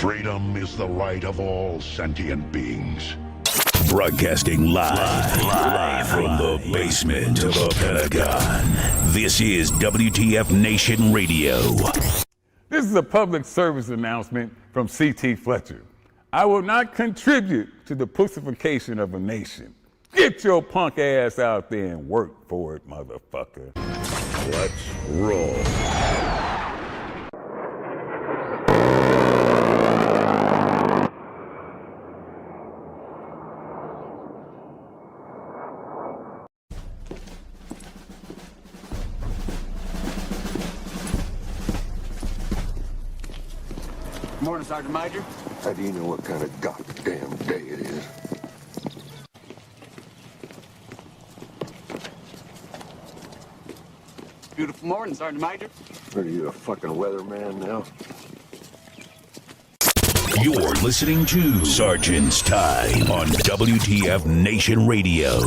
Freedom is the right of all sentient beings. Broadcasting live from the basement of the Pentagon. This is WTF Nation Radio. This is a public service announcement from C.T. Fletcher. I will not contribute to the pussification of a nation. Get your punk ass out there and work for it, motherfucker. Let's roll. Morning, Sergeant Major. How do you know what kind of goddamn day it is? Beautiful morning, Sergeant Major. Are you a fucking weatherman now? You're listening to Sergeant's Time on WTF Nation Radio.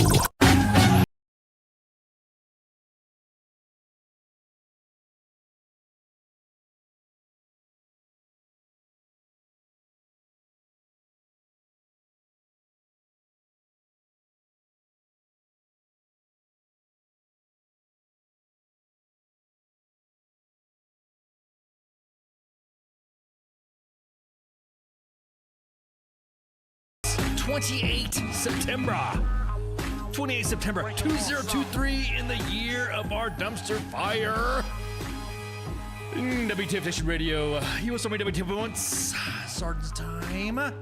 September 2023 in the year of our dumpster fire. WTF Nation Radio, US Army WTF once, Sergeant's Time.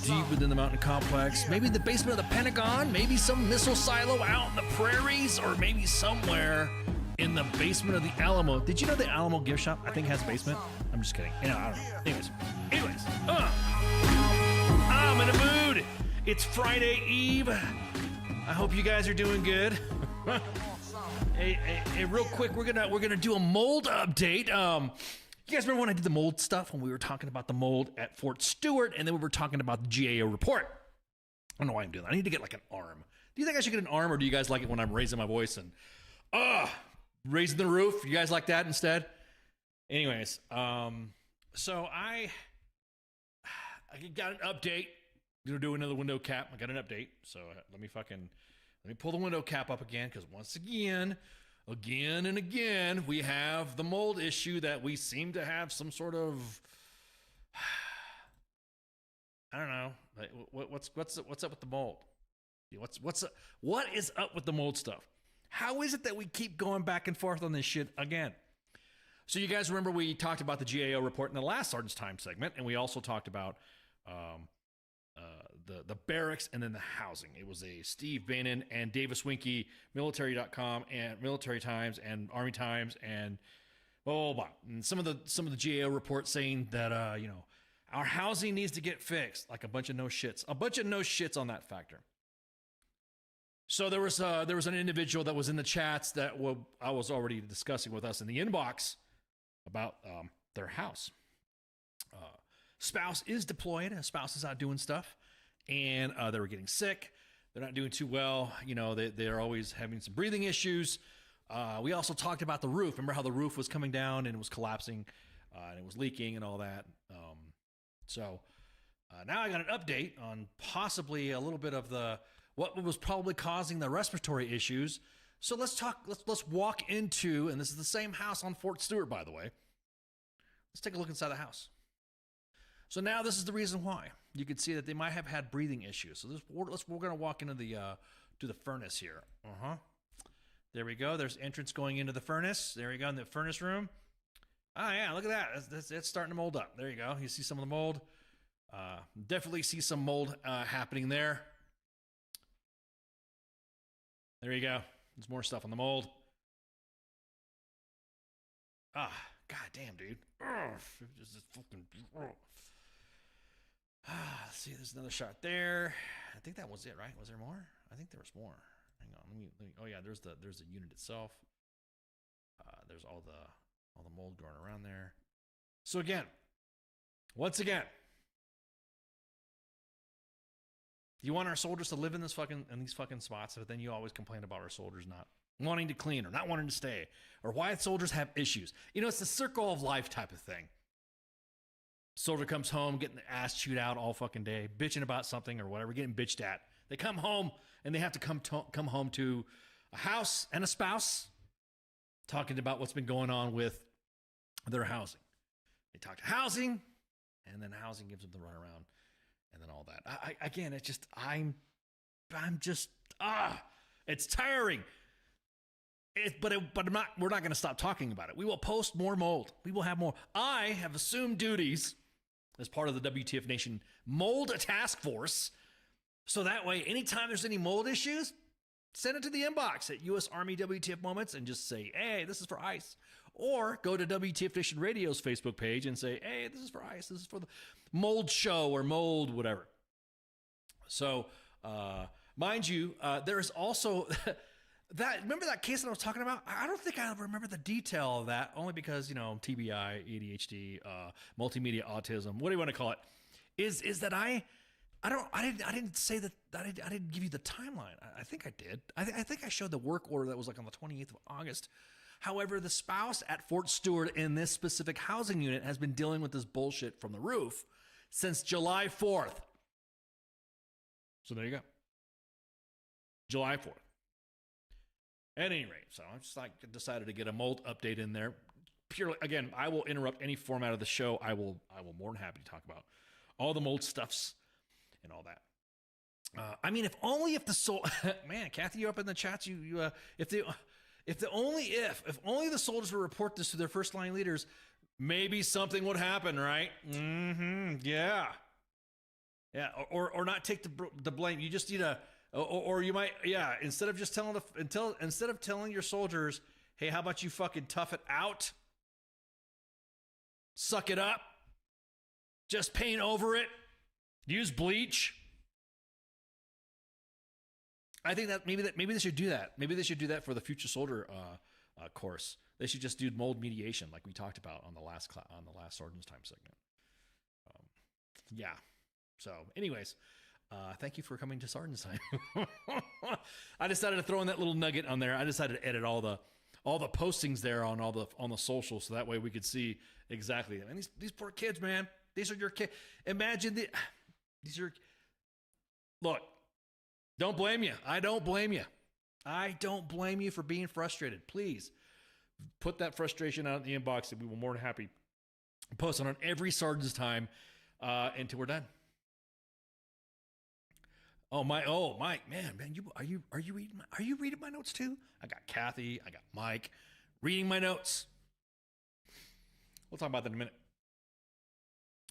Deep within the mountain complex, maybe the basement of the Pentagon, maybe some missile silo out in the prairies, or maybe somewhere in the basement of the Alamo. Did you know the Alamo gift shop, I think, has a basement? I'm just kidding. I don't know. Anyways, I'm in a mood. It's Friday Eve. I hope you guys are doing good. Hey, real quick, we're gonna do a mold update. You guys remember when I did the mold stuff, when we were talking about the mold at Fort Stewart, and then we were talking about the GAO report? I don't know why I'm doing that. I need to get like an arm. Do you think I should get an arm, or do you guys like it when I'm raising my voice and raising the roof? You guys like that instead? Anyways, so I got an update. Gonna do another window cap. I got an update. So let me pull the window cap up again, because once again and again, we have the mold issue that we seem to have some sort of, I don't know, like, what's up with the mold? What is up with the mold stuff? How is it that we keep going back and forth on this shit again? So you guys remember we talked about the GAO report in the last Sergeant's Time segment, and we also talked about the barracks and then the housing. It was a Steve Bannon and Davis Winkie, military.com and Military Times and Army Times and and some of the GAO reports saying that our housing needs to get fixed, like a bunch of no shits on that factor. So there was an individual that was in the chats that I was already discussing with us in the inbox about their house. Spouse is deployed. Spouse is out doing stuff, and they were getting sick. They're not doing too well. They're always having some breathing issues. We also talked about the roof. Remember how the roof was coming down and it was collapsing, and it was leaking and all that. So now I got an update on possibly a little bit of what was probably causing the respiratory issues. So let's walk into, and this is the same house on Fort Stewart, by the way. Let's take a look inside the house. So now this is the reason why. You can see that they might have had breathing issues. So we're going to walk into to the furnace here. There we go. There's entrance going into the furnace. There you go, in the furnace room. Oh yeah, look at that. It's starting to mold up. There you go. You see some of the mold. Definitely see some mold happening there. There you go. There's more stuff on the mold. God damn, dude. Just fucking. Let's see, there's another shot there. I think that was it, right? Was there more? I think there was more. Hang on, let me oh yeah, there's the unit itself. There's all the mold growing around there. So once again, you want our soldiers to live in these fucking spots, but then you always complain about our soldiers not wanting to clean or not wanting to stay, or why soldiers have issues. It's the circle of life type of thing. Soldier comes home, getting the ass chewed out all fucking day, bitching about something or whatever, getting bitched at. They come home and they have to come home to a house and a spouse talking about what's been going on with their housing. They talk to housing, and then housing gives them the runaround, and then all that. Again, it's just I'm just it's tiring. But we're not going to stop talking about it. We will post more mold. We will have more. I have assumed duties as part of the WTF Nation Mold Task Force. So that way, anytime there's any mold issues, send it to the inbox at U.S. Army WTF Moments and just say, hey, this is for ICE. Or go to WTF Nation Radio's Facebook page and say, hey, this is for ICE. This is for the mold show or mold whatever. So, mind you, there is also... remember that case that I was talking about? I don't think I remember the detail of that, only because, TBI, ADHD, multimedia autism, what do you want to call it? Is that I didn't say that I didn't give you the timeline. I think I did. I think I showed the work order that was like on the 28th of August. However, the spouse at Fort Stewart in this specific housing unit has been dealing with this bullshit from the roof since July 4th. So there you go. July 4th. At any rate, so I just decided to get a mold update in there. Purely, again, I will interrupt any format of the show. I will more than happy to talk about all the mold stuffs and all that. If only the soul, man, Kathy, you up in the chats. If only the soldiers would report this to their first line leaders, maybe something would happen, right? Yeah. Or not take the blame. You just need a. Or you might, instead of just telling your soldiers, hey, how about you fucking tough it out? Suck it up. Just paint over it. Use bleach. I think that maybe they should do that. Maybe they should do that for the future soldier course. They should just do mold mediation like we talked about on the last Sergeant's Time segment. So, anyways. Thank you for coming to Sergeant's Time. I decided to throw in that little nugget on there. I decided to edit all the postings there on the socials, so that way we could see exactly. I mean, these poor kids, man. These are your kids. Imagine these are. Look, don't blame you. I don't blame you. I don't blame you for being frustrated. Please put that frustration out in the inbox, and we will be more than happy to post it on every Sergeant's Time until we're done. Mike, man, are you reading my notes too? I got Kathy, I got Mike reading my notes. We'll talk about that in a minute.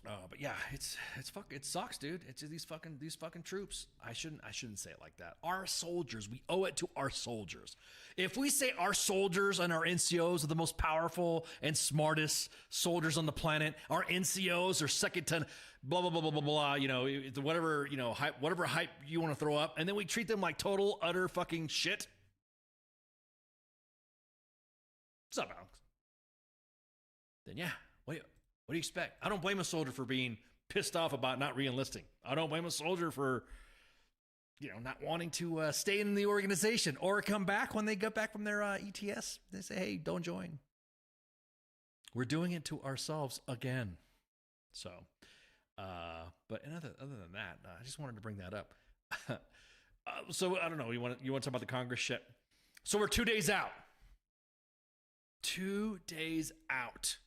But yeah, it sucks, dude. It's these fucking troops. I shouldn't say it like that. Our soldiers, we owe it to our soldiers. If we say our soldiers and our NCOs are the most powerful and smartest soldiers on the planet, our NCOs are second to blah blah blah blah blah blah. Whatever hype you want to throw up, and then we treat them like total utter fucking shit. What's up, Alex? Then yeah, what do you expect? I don't blame a soldier for being pissed off about not re-enlisting. I don't blame a soldier for, not wanting to stay in the organization or come back when they get back from their ETS. They say, hey, don't join. We're doing it to ourselves again. So, but other than that, I just wanted to bring that up. So I don't know. You want to talk about the Congress shit? So we're 2 days out. 2 days out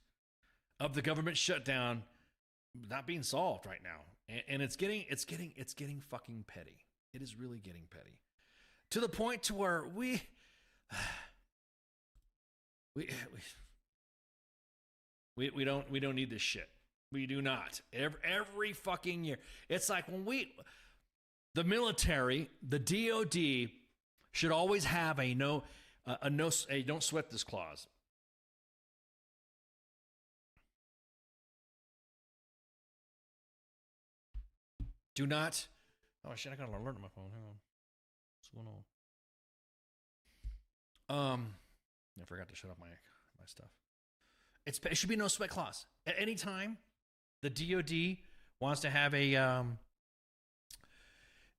of the government shutdown not being solved right now, and it's getting fucking petty. It is really getting petty, to the point to where we don't need this shit. We do not. Every fucking year, it's like when the military, the DOD should always have a don't sweat this clause. Do not. Oh shit! I got an alert on my phone. Hang on. What's going on? I forgot to shut off my stuff. It should be no sweat clause. At any time, the DOD wants to have a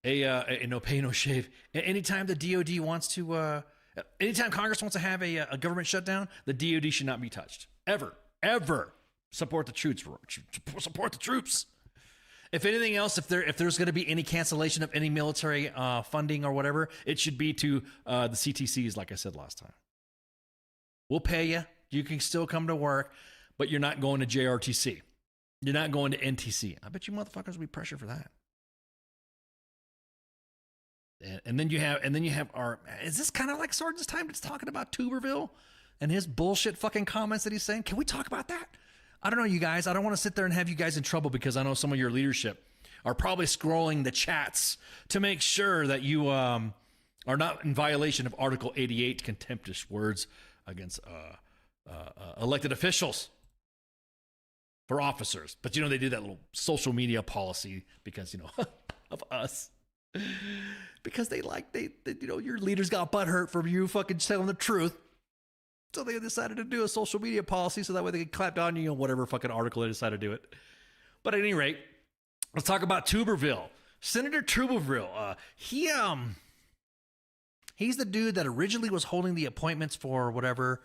no pay, no shave. At any time the DOD wants to, anytime Congress wants to have a government shutdown, the DOD should not be touched. Ever. Support the troops. Support the troops. If anything else, if there's going to be any cancellation of any military funding or whatever, it should be to the CTCs, like I said last time. We'll pay you. You can still come to work, but you're not going to JRTC. You're not going to NTC. I bet you motherfuckers will be pressured for that. And then you have our. Is this kind of like Sergeant's time? Just talking about Tuberville and his bullshit fucking comments that he's saying. Can we talk about that? I don't know, you guys. I don't want to sit there and have you guys in trouble because I know some of your leadership are probably scrolling the chats to make sure that you are not in violation of Article 88, contemptuous words against elected officials for officers. But, they do that little social media policy because, of us. Because they your leaders got butthurt from you fucking telling the truth. So they decided to do a social media policy so that way they could clap down on you on whatever fucking article they decided to do it. But at any rate, let's talk about Tuberville. Senator Tuberville, he's the dude that originally was holding the appointments for whatever,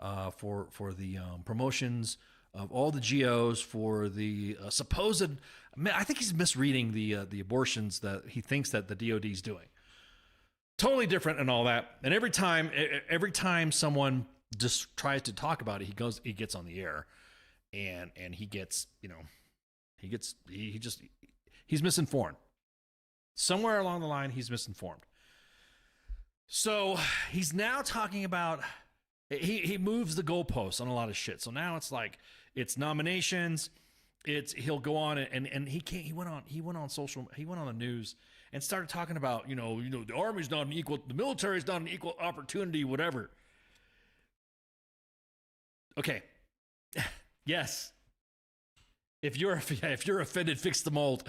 for the promotions of all the GOs for the supposed. I think he's misreading the abortions that he thinks that the DOD is doing. Totally different and all that. And every time someone just tries to talk about it, he gets on the air, and he gets he's misinformed. Somewhere along the line, he's misinformed. So he's now talking about he moves the goalposts on a lot of shit. So now it's like it's nominations. He'll go on and he went on the news and started talking about the Army's not an equal, the military's not an equal opportunity, whatever. Okay, yes. If you're offended, fix the mold.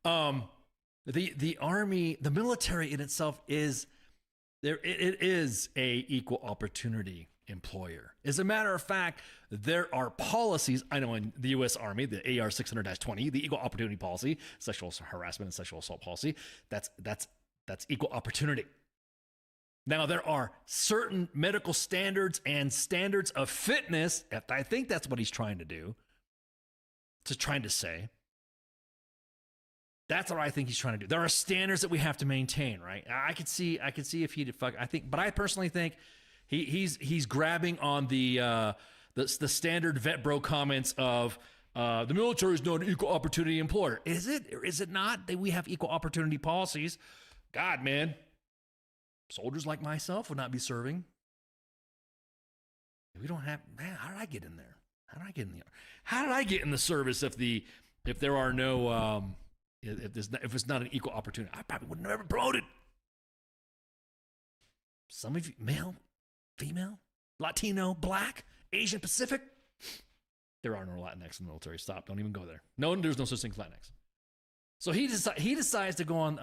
The Army, the military in itself is there. It is a equal opportunity employer. As a matter of fact, there are policies. I know in the U.S. Army, the AR 600-20, the equal opportunity policy, sexual harassment and sexual assault policy. That's equal opportunity. Now, there are certain medical standards and standards of fitness. I think that's what he's trying to do. Trying to say. That's what I think he's trying to do. There are standards that we have to maintain, right? I could see if he'd fuck. But I personally think he's grabbing on the standard vet bro comments of the military is not an equal opportunity employer. Is it or is it not that we have equal opportunity policies? God, man. Soldiers like myself would not be serving. We don't have, man, how did I get in there? How did I get in the service if there are no if it's not an equal opportunity? I probably would have never been promoted. Some of you, male, female, Latino, Black, Asian, Pacific. There are no Latinx in the military. Stop. Don't even go there. No, there's no such thing as Latinx. So he decides to go on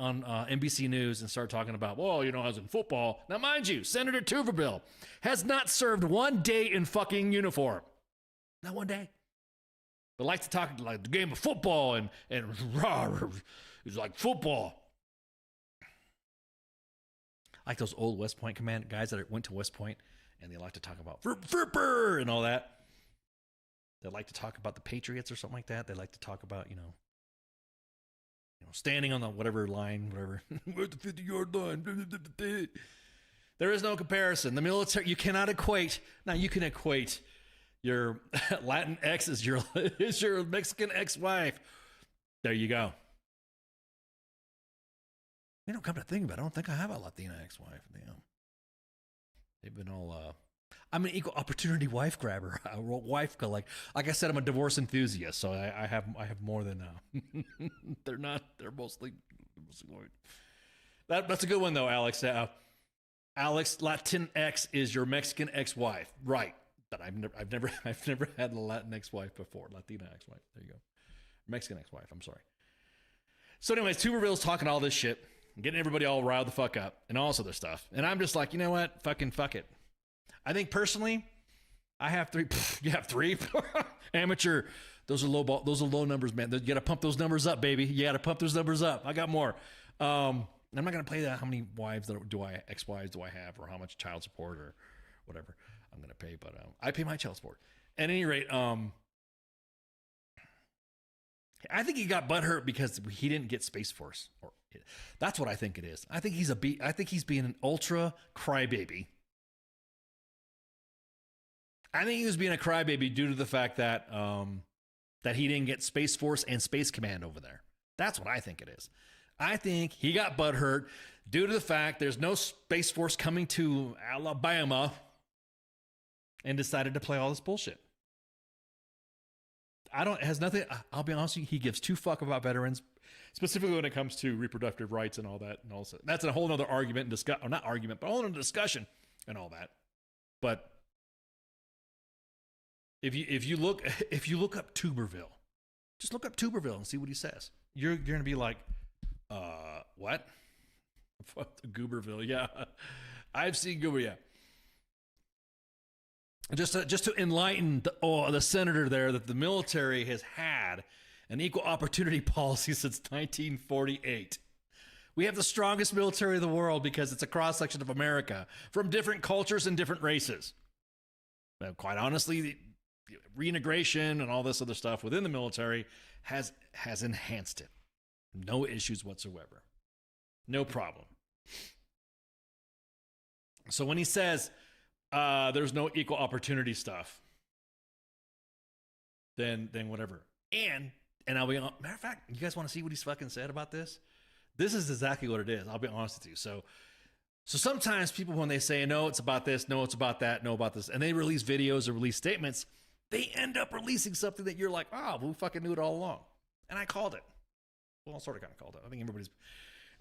NBC News and start talking about, as in football. Now, mind you, Senator Tuberville has not served one day in fucking uniform. Not one day. But like to talk like the game of football and it's like football. Like those old West Point command guys that went to West Point and they like to talk about Fripper and all that. They like to talk about the Patriots or something like that. They like to talk about, standing on the whatever line, whatever. We're at the 50-yard line. There is no comparison. The military, you cannot equate. Now, you can equate your Latin ex is your Mexican ex-wife. There you go. You don't come to think about it. I don't think I have a Latina ex-wife. They've been all... I'm an equal opportunity wife grabber. Like I said, I'm a divorce enthusiast, so I have more than they're not. They're mostly white. That's a good one though, Alex. Alex, Latinx is your Mexican ex-wife, right? But I've never had a Latin ex-wife before. Latina ex-wife. There you go. Mexican ex-wife. I'm sorry. So, anyways, Tuberville's talking all this shit, getting everybody all riled the fuck up, and all this other stuff. And I'm just like, you know what? Fuck it. I think personally, I have three. You have three? Amateur. Those are low ball. Those are low numbers, man. You got to pump those numbers up, baby. You got to pump those numbers up. I got more. I'm not going to play that. How many wives ex-wives do I have, or how much child support or whatever I'm going to pay? But I pay my child support. At any rate, I think he got butthurt because he didn't get Space Force. That's what I think it is. I think he's being an ultra crybaby. I think he was being a crybaby due to the fact that that he didn't get Space Force and Space Command over there. That's what I think it is. I think he got butthurt due to the fact there's no Space Force coming to Alabama and decided to play all this bullshit. It has nothing. I'll be honest with you, he gives two fuck about veterans, specifically when it comes to reproductive rights and all that. And also, that's a whole other argument and discuss, or not argument, but a whole other discussion and all that. But if you look up Tuberville, just look up Tuberville and see what he says. You're gonna be like, what? Fuck the Gooberville, yeah. I've seen Goober, yeah. Just to enlighten the senator there that the military has had an equal opportunity policy since 1948. We have the strongest military in the world because it's a cross-section of America from different cultures and different races. But quite honestly, the reintegration and all this other stuff within the military has enhanced it. No issues whatsoever. No problem. So when he says there's no equal opportunity stuff, then whatever. And I'll be matter of fact, you guys want to see what he's fucking said about this? This is exactly what it is. I'll be honest with you. So sometimes people, when they say, no, it's about this, no, it's about that, no, about this, and they release videos or release statements, they end up releasing something that you're like, oh, we fucking knew it all along. And I called it. Well, I sort of kind of called it. I think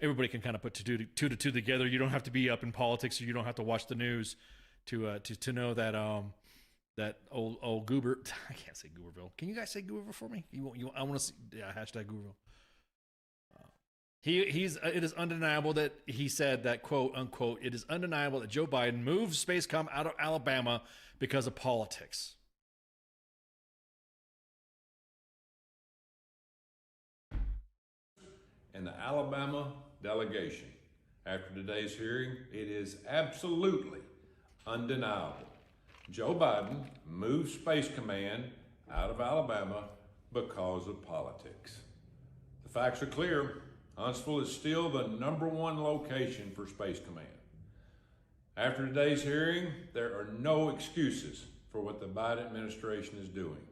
everybody can kind of put two to two together. You don't have to be up in politics, or you don't have to watch the news to know that that old Goober. I can't say Gooberville. Can you guys say Gooberville for me? I want to see. Yeah, hashtag Gooberville. It is undeniable that he said that, quote unquote, it is undeniable that Joe Biden moved Spacecom out of Alabama because of politics. And the Alabama delegation. After today's hearing, it is absolutely undeniable. Joe Biden moved Space Command out of Alabama because of politics. The facts are clear. Huntsville is still the #1 location for Space Command. After today's hearing, there are no excuses for what the Biden administration is doing.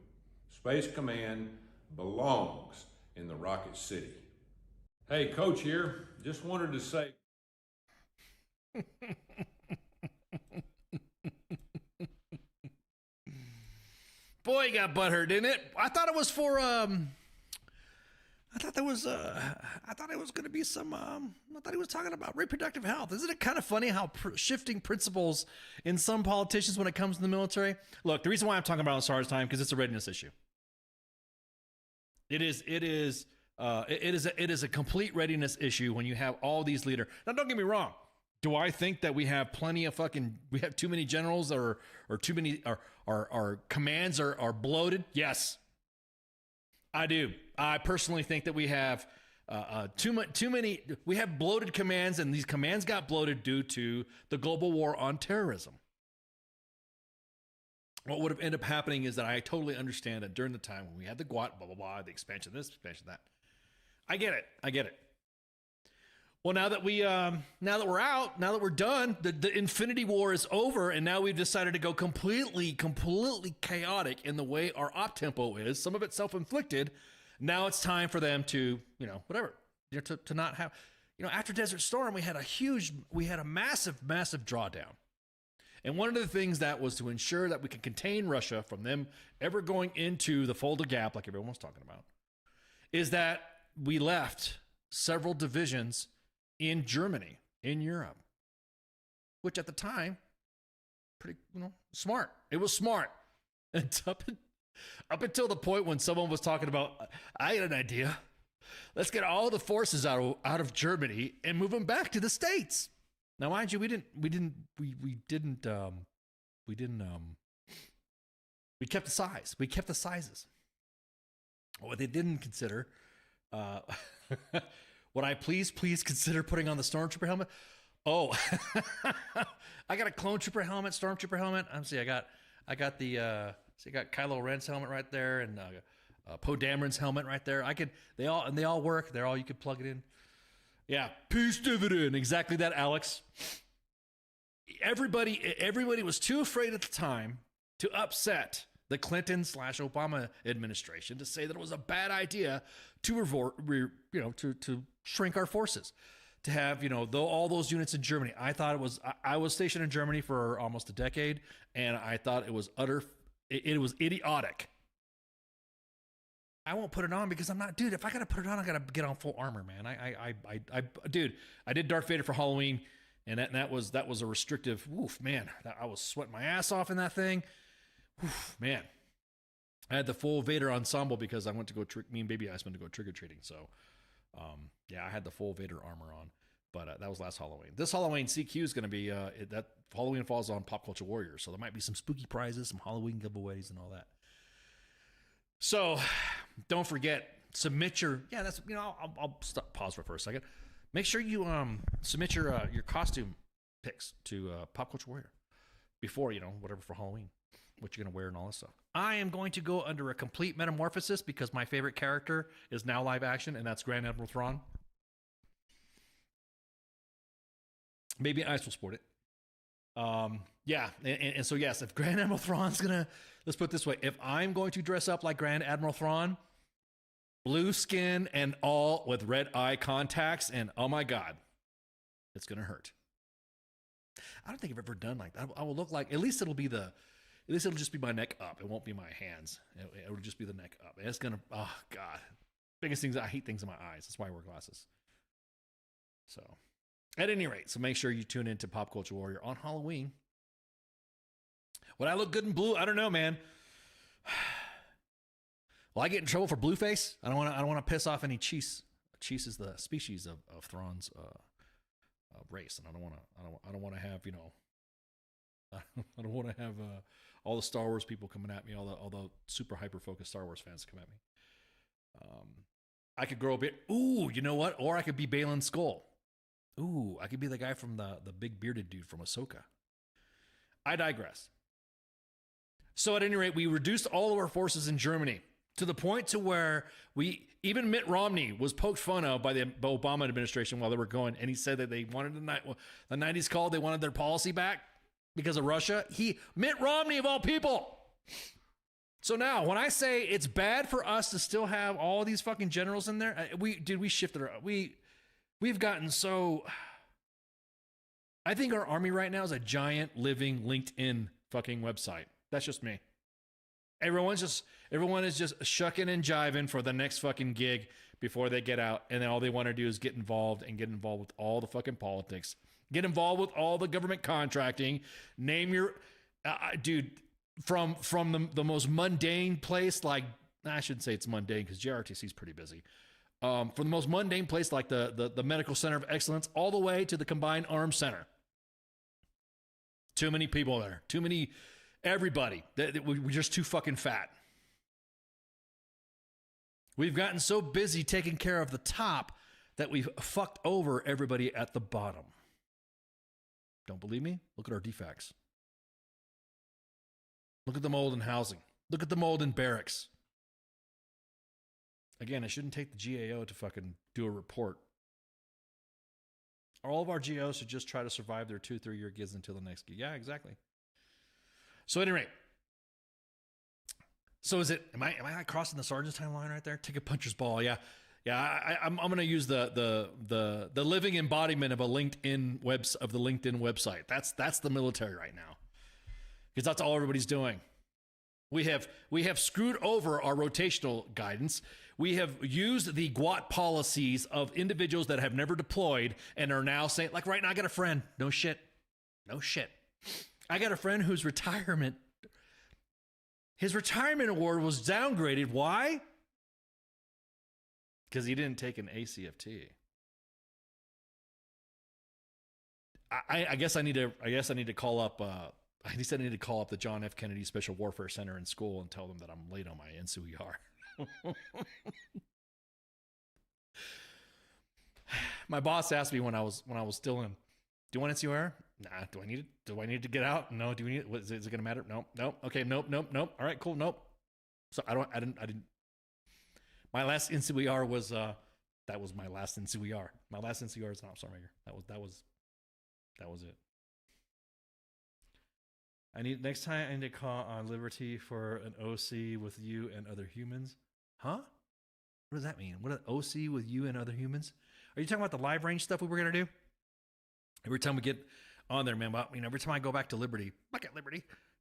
Space Command belongs in the Rocket City. Hey, Coach here. Just wanted to say. Boy, you got butthurt, didn't it? I thought it was for I thought it was going to be some. I thought he was talking about reproductive health. Isn't it kind of funny how shifting principles in some politicians when it comes to the military? Look, the reason why I'm talking about it as hard as time because it's a readiness issue. It is a complete readiness issue when you have all these leaders. Now, don't get me wrong. Do I think that we have we have too many generals or too many, our commands are bloated? Yes, I do. I personally think that we have too many, we have bloated commands, and these commands got bloated due to the global war on terrorism. What would have ended up happening is that I totally understand that during the time when we had the GWAT, blah, blah, blah, the expansion, this, expansion, that. I get it. Well, now that we're out, now that we're done, the Infinity War is over, and now we've decided to go completely chaotic in the way our op tempo is. Some of it self-inflicted. Now it's time for them to, to not have, after Desert Storm, we had a massive drawdown. And one of the things that was to ensure that we could contain Russia from them ever going into the Fulda Gap, like everyone was talking about, is that we left several divisions in Germany, in Europe, which at the time, pretty, smart. It was smart. And up until the point when someone was talking about, I had an idea. Let's get all the forces out of Germany and move them back to the States. Now, mind you, we kept the size. We kept the sizes. What they didn't consider, would I please consider putting on the Stormtrooper helmet? Oh, I got a Clone Trooper helmet, Stormtrooper helmet. I got Kylo Ren's helmet right there, and Poe Dameron's helmet right there. They all work. You could plug it in. Yeah, peace dividend. Exactly that, Alex. Everybody was too afraid at the time to upset the Clinton/Obama administration to say that it was a bad idea to to shrink our forces, to have all those units in Germany. I was stationed in Germany for almost a decade, and I thought it was it was idiotic. I won't put it on because I'm not, dude. If I gotta put it on, I gotta get on full armor, man. Dude, I did Darth Vader for Halloween, and that was a restrictive. Oof, man, I was sweating my ass off in that thing. Oof, man, I had the full Vader ensemble because I went to go me and Baby Ice went to go trick or treating. So, yeah, I had the full Vader armor on. But that was last Halloween. This Halloween, CQ is going to be that Halloween falls on Pop Culture Warriors, so there might be some spooky prizes, some Halloween giveaways, and all that. So, don't forget, submit your that's I'll pause for a second. Make sure you submit your costume pics to Pop Culture Warrior before whatever for Halloween, what you're gonna wear and all this stuff. I am going to go under a complete metamorphosis because my favorite character is now live action, and that's Grand Admiral Thrawn. Maybe Ice will sport it. Yeah, and so yes, if Grand Admiral Thrawn's gonna, let's put it this way, if I'm going to dress up like Grand Admiral Thrawn, blue skin and all with red eye contacts, and oh my god, it's gonna hurt. I don't think I've ever done like that. I will look like, at least it'll just be my neck up. It won't be my hands. It will just be the neck up. And it's gonna, oh god, biggest things, I hate things in my eyes. That's why I wear glasses. So. At any rate, so make sure you tune into Pop Culture Warrior on Halloween. Would I look good in blue? I don't know, man. Will I get in trouble for blueface? I don't want to piss off any Chiefs. Chiefs is the species of Thrawn's race, and I don't want to have I don't want to have all the Star Wars people coming at me, all the super hyper focused Star Wars fans come at me. I could grow a bit. Ooh, you know what? Or I could be Balin Skull. Ooh, I could be the guy from the big bearded dude from Ahsoka. I digress. So at any rate, we reduced all of our forces in Germany to the point to where even Mitt Romney was poked fun of by the Obama administration while they were going, and he said that they wanted the 90s called, they wanted their policy back because of Russia. Mitt Romney of all people. So now, when I say it's bad for us to still have all these fucking generals in there, we shifted our, We've gotten so... I think our army right now is a giant living LinkedIn fucking website. That's just me. Everyone is just shucking and jiving for the next fucking gig before they get out, and then all they want to do is get involved with all the fucking politics. Get involved with all the government contracting. Name your... dude, from the most mundane place, like... I shouldn't say it's mundane because JRTC is pretty busy. From the most mundane place like the Medical Center of Excellence all the way to the Combined Arms Center. Too many people there. Too many, everybody. We're just too fucking fat. We've gotten so busy taking care of the top that we've fucked over everybody at the bottom. Don't believe me? Look at our defects. Look at the mold in housing. Look at the mold in barracks. Again, it shouldn't take the GAO to fucking do a report. All of our GAOs should just try to survive their 2-3 year gigs until the next gig. Yeah, exactly. So at any rate. So is it, am I crossing the sergeant's timeline right there? Take a puncher's ball. Yeah. Yeah, I'm going to use the living embodiment of of the LinkedIn website. That's the military right now. Because that's all everybody's doing. We have screwed over our rotational guidance. We have used the GWAT policies of individuals that have never deployed and are now saying, like right now, I got a friend. No shit. I got a friend whose his retirement award was downgraded. Why? Because he didn't take an ACFT. I guess I need to call up. I need to call up the John F. Kennedy Special Warfare Center in school and tell them that I'm late on my NSUER. My boss asked me when I was still in, do you want NSUER? Nah. Do I need to get out? No. Do we need? Is it going to matter? No. Okay. Nope. All right. Cool. Nope. So I didn't. My last NCWR was that was my last NCWR. My last NCWR is an officer maker. That was it. Next time I need to call on Liberty for an OC with you and other humans. Huh? What does that mean? What an OC with you and other humans? Are you talking about the live range stuff we were gonna do? Every time we get on there, man. Every time I go back to Liberty,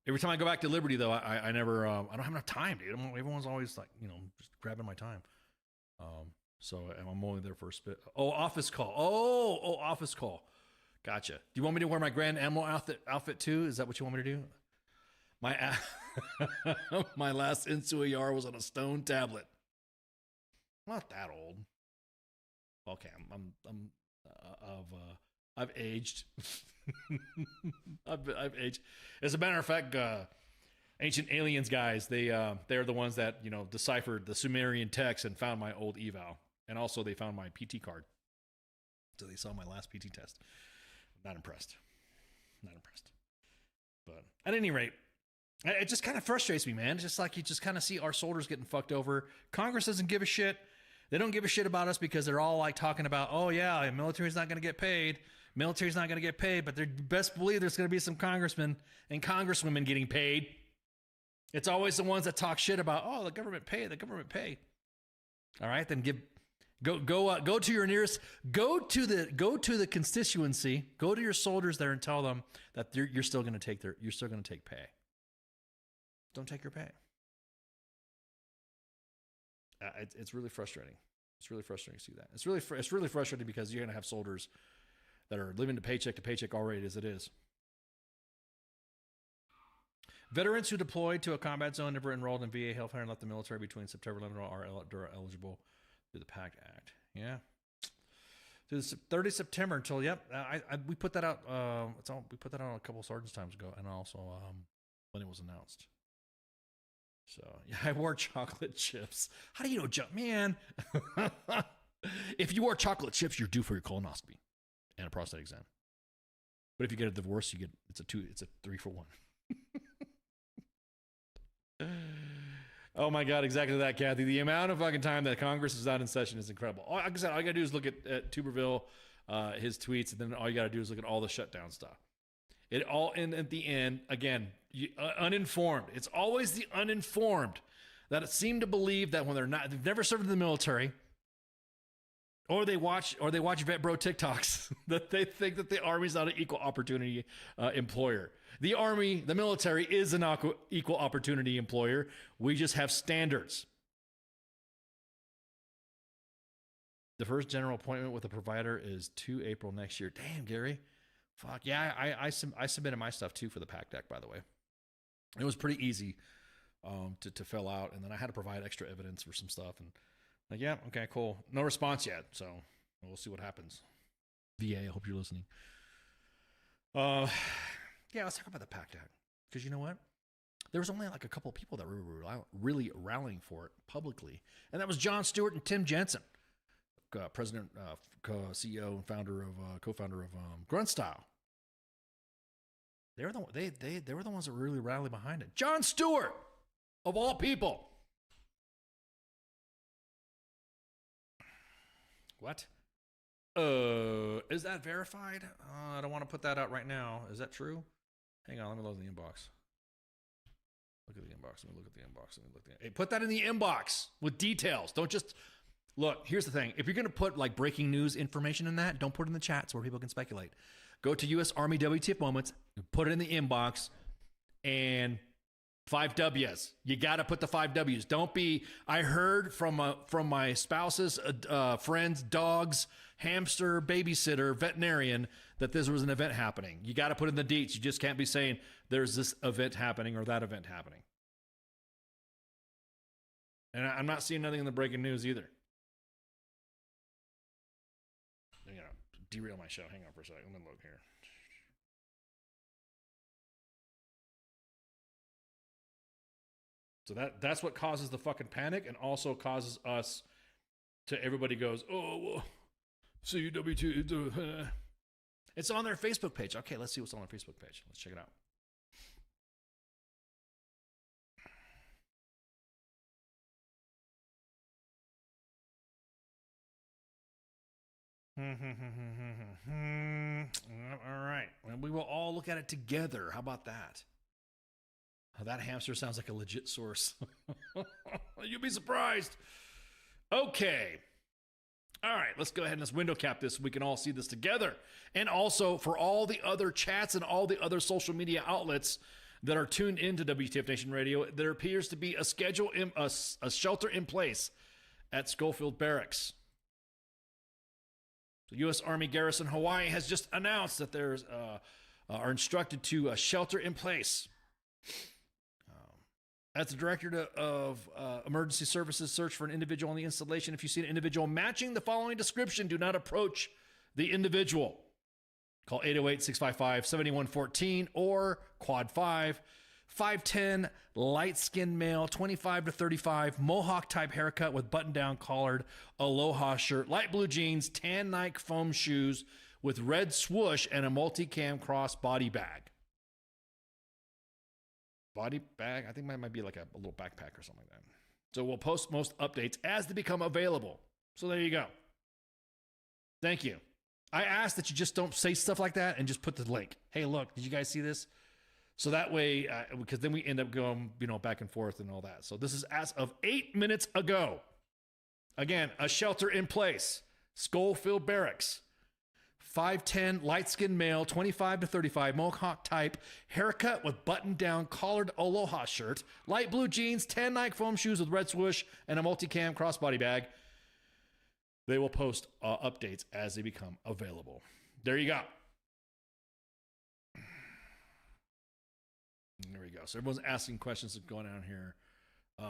Every time I go back to Liberty, though, I never, I don't have enough time, dude. Everyone's always like, just grabbing my time. So I'm only there for a spit. Oh, office call. Oh, office call. Gotcha. Do you want me to wear my Grand Admiral outfit too? Is that what you want me to do? My last NCOER was on a stone tablet. I'm not that old. Okay, I've aged. I've aged. As a matter of fact, Ancient Aliens guys, they're the ones that deciphered the Sumerian text and found my old eval, and also they found my PT card. So they saw my last PT test. Not impressed. But at any rate, it just kind of frustrates me, man. It's just like you just kind of see our soldiers getting fucked over. Congress doesn't give a shit. They don't give a shit about us because they're all like talking about, oh yeah, the military's not going to get paid. Military's not going to get paid, but they best believe there's going to be some congressmen and congresswomen getting paid. It's always the ones that talk shit about, oh, the government pay. All right, then go to your nearest, go to the constituency, go to your soldiers there and tell them that you're still going to take pay. Don't take your pay. It's really frustrating. It's really frustrating to see that. It's really frustrating because you're going to have soldiers that are living to paycheck already as it is. Veterans who deployed to a combat zone never enrolled in VA health care and left the military between September 11 are eligible through the PACT Act. Yeah. Through the 30th September until, we put that out. We put that out a couple of sergeants times ago, and also when it was announced. So, yeah, I wore chocolate chips. How do you know, man? If you wore chocolate chips, you're due for your colonoscopy and a prostate exam. But if you get a divorce, it's a 3 for 1. Oh my God, exactly that, Kathy. The amount of fucking time that Congress is not in session is incredible. Like I said, all you gotta do is look at Tuberville, his tweets, and then all you gotta do is look at all the shutdown stuff. It all, and at the end, again, uninformed. It's always the uninformed that seem to believe that when they've never served in the military, or they watch Vet Bro TikToks, that they think that the Army's not an equal opportunity employer. The Army, the military, is an equal opportunity employer. We just have standards. The first general appointment with a provider is 2 April next year. Damn, Gary. Fuck, yeah, I submitted my stuff, too, for the PACT Act, by the way. It was pretty easy to fill out, and then I had to provide extra evidence for some stuff, and like, yeah, okay, cool. No response yet, so we'll see what happens. VA, I hope you're listening. Yeah, let's talk about the PACT Act, because you know what? There was only like a couple of people that were really rallying for it publicly, and that was Jon Stewart and Tim Jensen, president, CEO, and co-founder of Grunt Style. They were the ones that really rallied behind it. Jon Stewart, of all people. What? Is that verified? I don't want to put that out right now. Is that true? Hang on, let me load the inbox. Look at the inbox. Let me look at the inbox. Hey, put that in the inbox with details. Don't just look. Here's the thing: if you're gonna put like breaking news information in that, don't put it in the chats where people can speculate. Go to U.S. Army WTF moments, put it in the inbox, and 5 W's. You got to put the 5 W's. Don't be, I heard from my spouse's friend's dog's hamster babysitter veterinarian that this was an event happening. You got to put in the deets. You just can't be saying there's this event happening or that event happening. And I'm not seeing nothing in the breaking news either. I'm going to derail my show. Hang on for a second. Let me look here. So that's what causes the fucking panic, and also causes us to, everybody goes, oh, well, CW2. It's on their Facebook page. Okay, let's see what's on their Facebook page. Let's check it out. All right. Well, we will all look at it together. How about that? That hamster sounds like a legit source. You'll be surprised. Okay. All right, let's go ahead and let's window cap this so we can all see this together. And also for all the other chats and all the other social media outlets that are tuned into WTF Nation Radio, there appears to be a shelter in place at Schofield Barracks. The U.S. Army Garrison Hawaii has just announced that there's are instructed to shelter in place. As the director of emergency services search for an individual on the installation, if you see an individual matching the following description, do not approach the individual. Call 808-655-7114 or quad 5'10", light-skinned male, 25 to 35, mohawk type haircut with button-down collared, aloha shirt, light blue jeans, tan Nike foam shoes with red swoosh and a multicam cross body bag. Body bag? I think mine might be like a little backpack or something like that. So we'll post most updates as they become available. So there you go. Thank you. I ask that you just don't say stuff like that and just put the link. Hey, look, did you guys see this? So that way, because then we end up going, back and forth and all that. So this is as of 8 minutes ago. Again, a shelter in place. Schofield Barracks. 5'10", light-skinned male, 25 to 35, mohawk type, haircut with button-down collared aloha shirt, light blue jeans, tan Nike foam shoes with red swoosh, and a multicam crossbody bag. They will post updates as they become available. There you go. There we go. So everyone's asking questions going on here.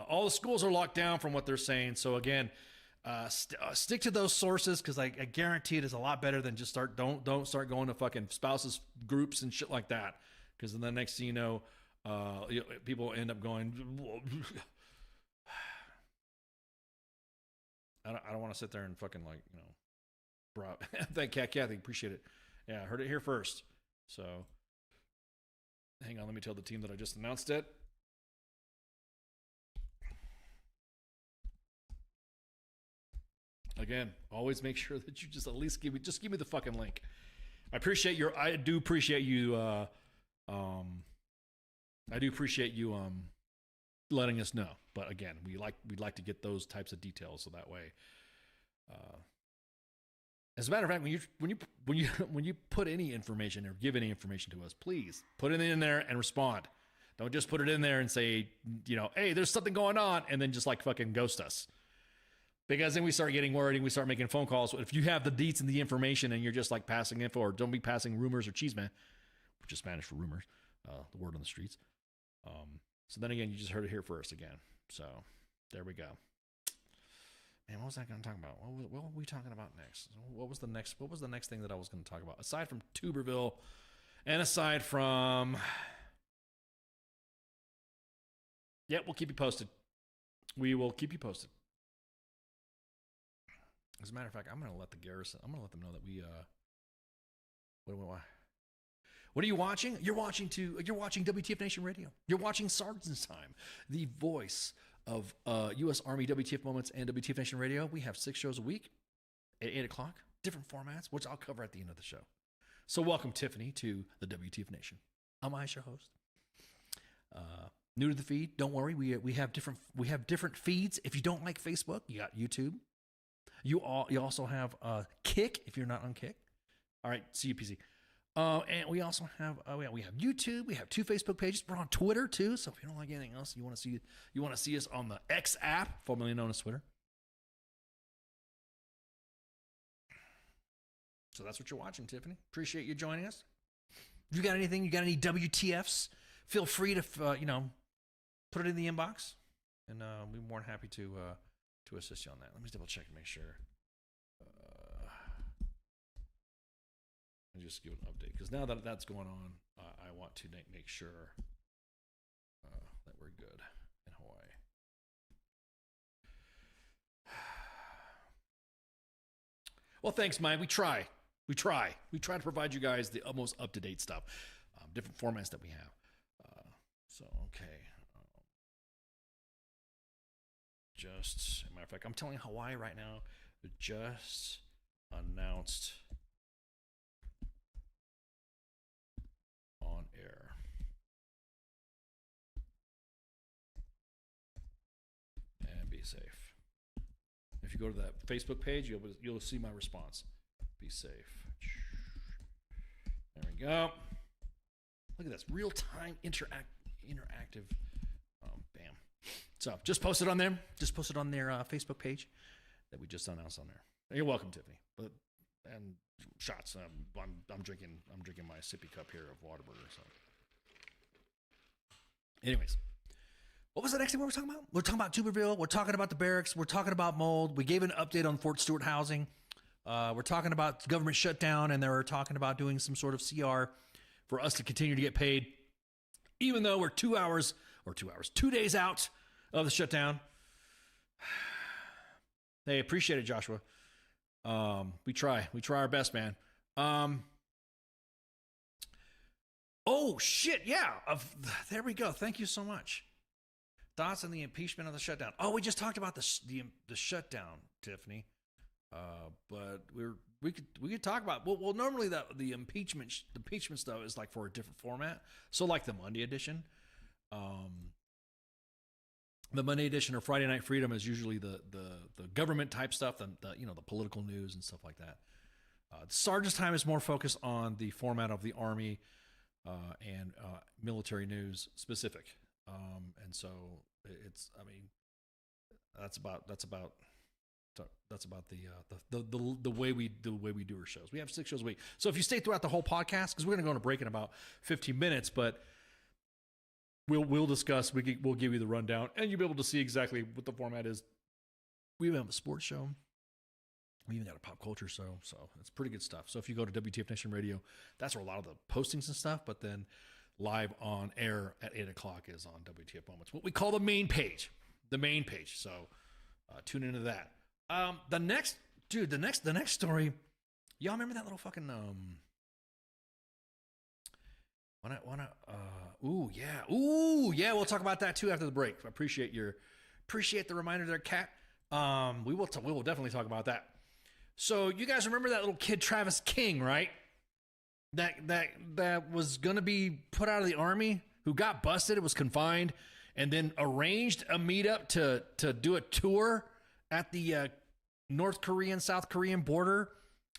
All the schools are locked down from what they're saying. So again, stick to those sources because I guarantee it is a lot better than just don't start going to fucking spouses groups and shit like that. Because then the next thing you know, people end up going. I don't want to sit there and fucking bro. Thank Kathy, appreciate it. Yeah, I heard it here first. So hang on, let me tell the team that I just announced it. Again, always make sure that you just at least give me the fucking link. I do appreciate you letting us know. But again, we'd like to get those types of details so that way. As a matter of fact, when you put any information or give any information to us, please put it in there and respond. Don't just put it in there and say, hey, there's something going on, and then just fucking ghost us. Because then we start getting worried and we start making phone calls. If you have the deets and the information and you're just passing info, or don't be passing rumors or chisme, which is Spanish for rumors, the word on the streets. So then again, you just heard it here first again. So there we go. Man, what was I going to talk about? What were we talking about next? What was the next thing that I was going to talk about? Aside from Tuberville and aside from... Yeah, we'll keep you posted. We will keep you posted. As a matter of fact, I'm going to let them know that we, what are you watching? You're watching WTF Nation Radio. You're watching Sergeant's Time, the voice of U.S. Army WTF Moments and WTF Nation Radio. We have 6 shows a week at 8 o'clock, different formats, which I'll cover at the end of the show. So welcome, Tiffany, to the WTF Nation. I'm Aisha, your host. New to the feed, don't worry. We have different feeds. If you don't like Facebook, you got YouTube. You also have Kick if you're not on Kick. All right, see you, PC. And we also have we have YouTube. We have 2 Facebook pages. We're on Twitter too. So if you don't like anything else, you want to see us on the X app, formerly known as Twitter. So that's what you're watching, Tiffany. Appreciate you joining us. If you got anything, you got any WTFs? Feel free to put it in the inbox, and we're more than happy to assist you on that. Let me double check and make sure. And just give an update because now that that's going on, I want to make sure that we're good in Hawaii. Well, thanks, Mike. We try to provide you guys the most up-to-date stuff, different formats that we have. So okay. Just, as a matter of fact, I'm telling Hawaii right now, just announced on air. And be safe. If you go to that Facebook page, you'll see my response. Be safe. There we go. Look at this real-time interactive. Bam. So just posted on there. Just posted on their Facebook page that we just announced on there. You're welcome, Tiffany. And shots. I'm drinking my sippy cup here of Whataburger. So, anyways, what was the next thing we were talking about? We're talking about Tuberville. We're talking about the barracks. We're talking about mold. We gave an update on Fort Stewart housing. We're talking about government shutdown, and they were talking about doing some sort of CR for us to continue to get paid, even though we're 2 days out of the shutdown. Hey, appreciate it, Joshua. We try our best, man. Oh shit, yeah. There we go. Thank you so much. Thoughts on the impeachment of the shutdown? Oh, we just talked about the shutdown, Tiffany. But we could talk about well normally the impeachment stuff is like for a different format. So like the Monday edition, the Monday edition or Friday Night Freedom is usually the government type stuff, the political news and stuff like that. Sergeant's Time is more focused on the format of the Army and military news specific, and so that's about the way we do our shows. We have 6 shows a week. So if you stay throughout the whole podcast, because we're going to go on a break in about 15 minutes, but we'll discuss. We'll give you the rundown, and you'll be able to see exactly what the format is. We even have a sports show. We even got a pop culture show, so it's pretty good stuff. So if you go to WTF Nation Radio, that's where a lot of the postings and stuff. But then live on air at 8:00 is on WTF Moments, what we call the main page. The main page. So tune into that. The next story, y'all remember that little fucking ooh yeah, we'll talk about that too after the break. I appreciate the reminder there, Kat. We will definitely talk about that. So you guys remember that little kid Travis King, right? That was gonna be put out of the Army, who got busted, it was confined, and then arranged a meetup to do a tour at the North Korean, South Korean border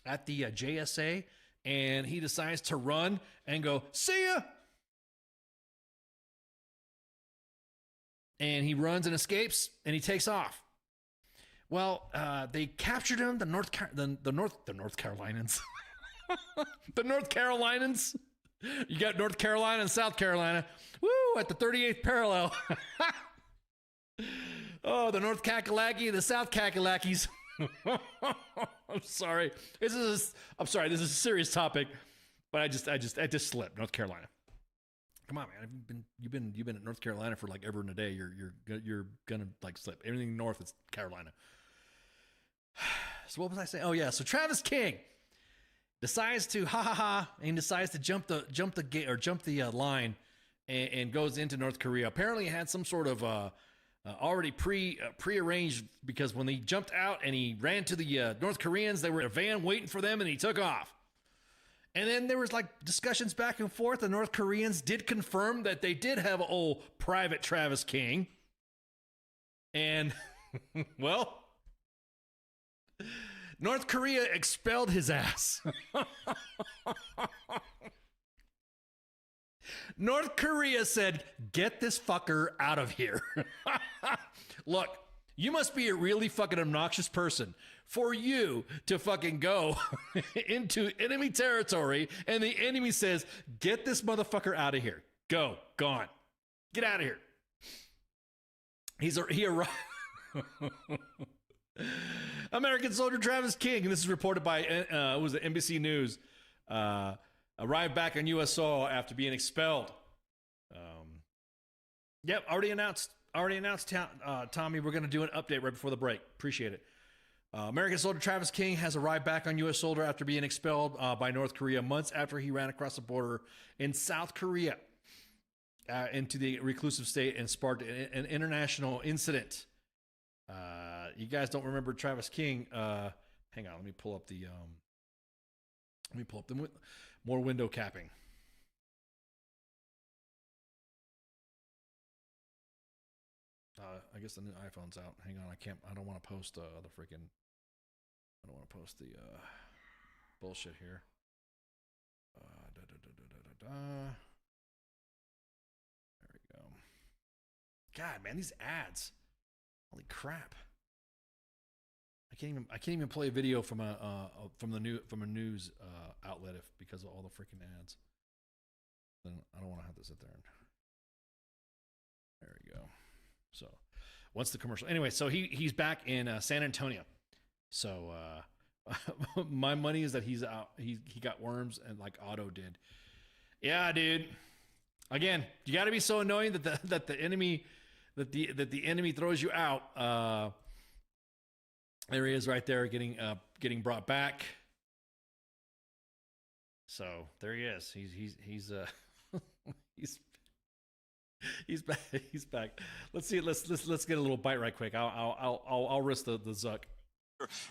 at the JSA, and he decides to run and go, see ya! And he runs and escapes, and he takes off. Well, they captured him, the North Carolinians. The North Carolinians. You got North Carolina and South Carolina. Woo, at the 38th parallel. Oh, the North Kakalaki, the South Kakalakis. I'm sorry. This is a serious topic, but I just slipped. North Carolina. Come on, man. You've been at North Carolina for like ever and a day. You're gonna like slip. Everything north is Carolina. So what was I saying? Oh yeah. So Travis King decides to and decides to jump the gate or jump the line and goes into North Korea. Apparently, he had some sort of already prearranged, because when he jumped out and he ran to the North Koreans, they were in a van waiting for them, and he took off. And then there was like discussions back and forth. The North Koreans did confirm that they did have old Private Travis King. And, well, North Korea expelled his ass. North Korea said, get this fucker out of here. Look, you must be a really fucking obnoxious person for you to fucking go into enemy territory and the enemy says, get this motherfucker out of here. Go, gone. Get out of here. He arrived. American soldier Travis King, and this is reported by was it NBC News, arrived back on U.S. soil after being expelled. Yep, already announced, Tommy. We're going to do an update right before the break. Appreciate it. American soldier Travis King has arrived back on U.S. soil after being expelled by North Korea months after he ran across the border in South Korea into the reclusive state and sparked an international incident. You guys don't remember Travis King. hang on, let me pull up the more window capping. I guess the new iPhone's out. Hang on, I don't want to post the bullshit here. There we go. God, man, these ads. Holy crap. I can't even play a video from a news outlet because of all the freaking ads. Then I don't want to have to sit there and there we go. So once the commercial, anyway, so he's back in San Antonio. So my money is that he's out. He got worms and like Otto did. Yeah, dude. Again, you got to be so annoying that the enemy throws you out. There he is, right there, getting brought back. So there he is. He's back. He's back. Let's see. Let's get a little bite right quick. I'll risk the zuck.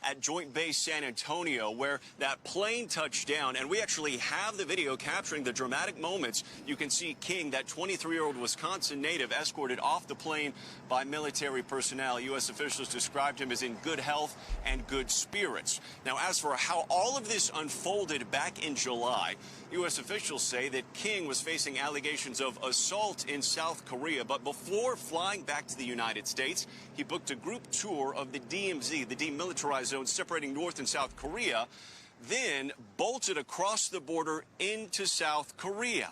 At Joint Base San Antonio, where that plane touched down, and we actually have the video capturing the dramatic moments. You can see King, that 23-year-old Wisconsin native, escorted off the plane by military personnel. U.S. officials described him as in good health and good spirits. Now, as for how all of this unfolded back in July, U.S. officials say that King was facing allegations of assault in South Korea, but before flying back to the United States, he booked a group tour of the DMZ, the demilitarized zone separating North and South Korea, then bolted across the border into South Korea.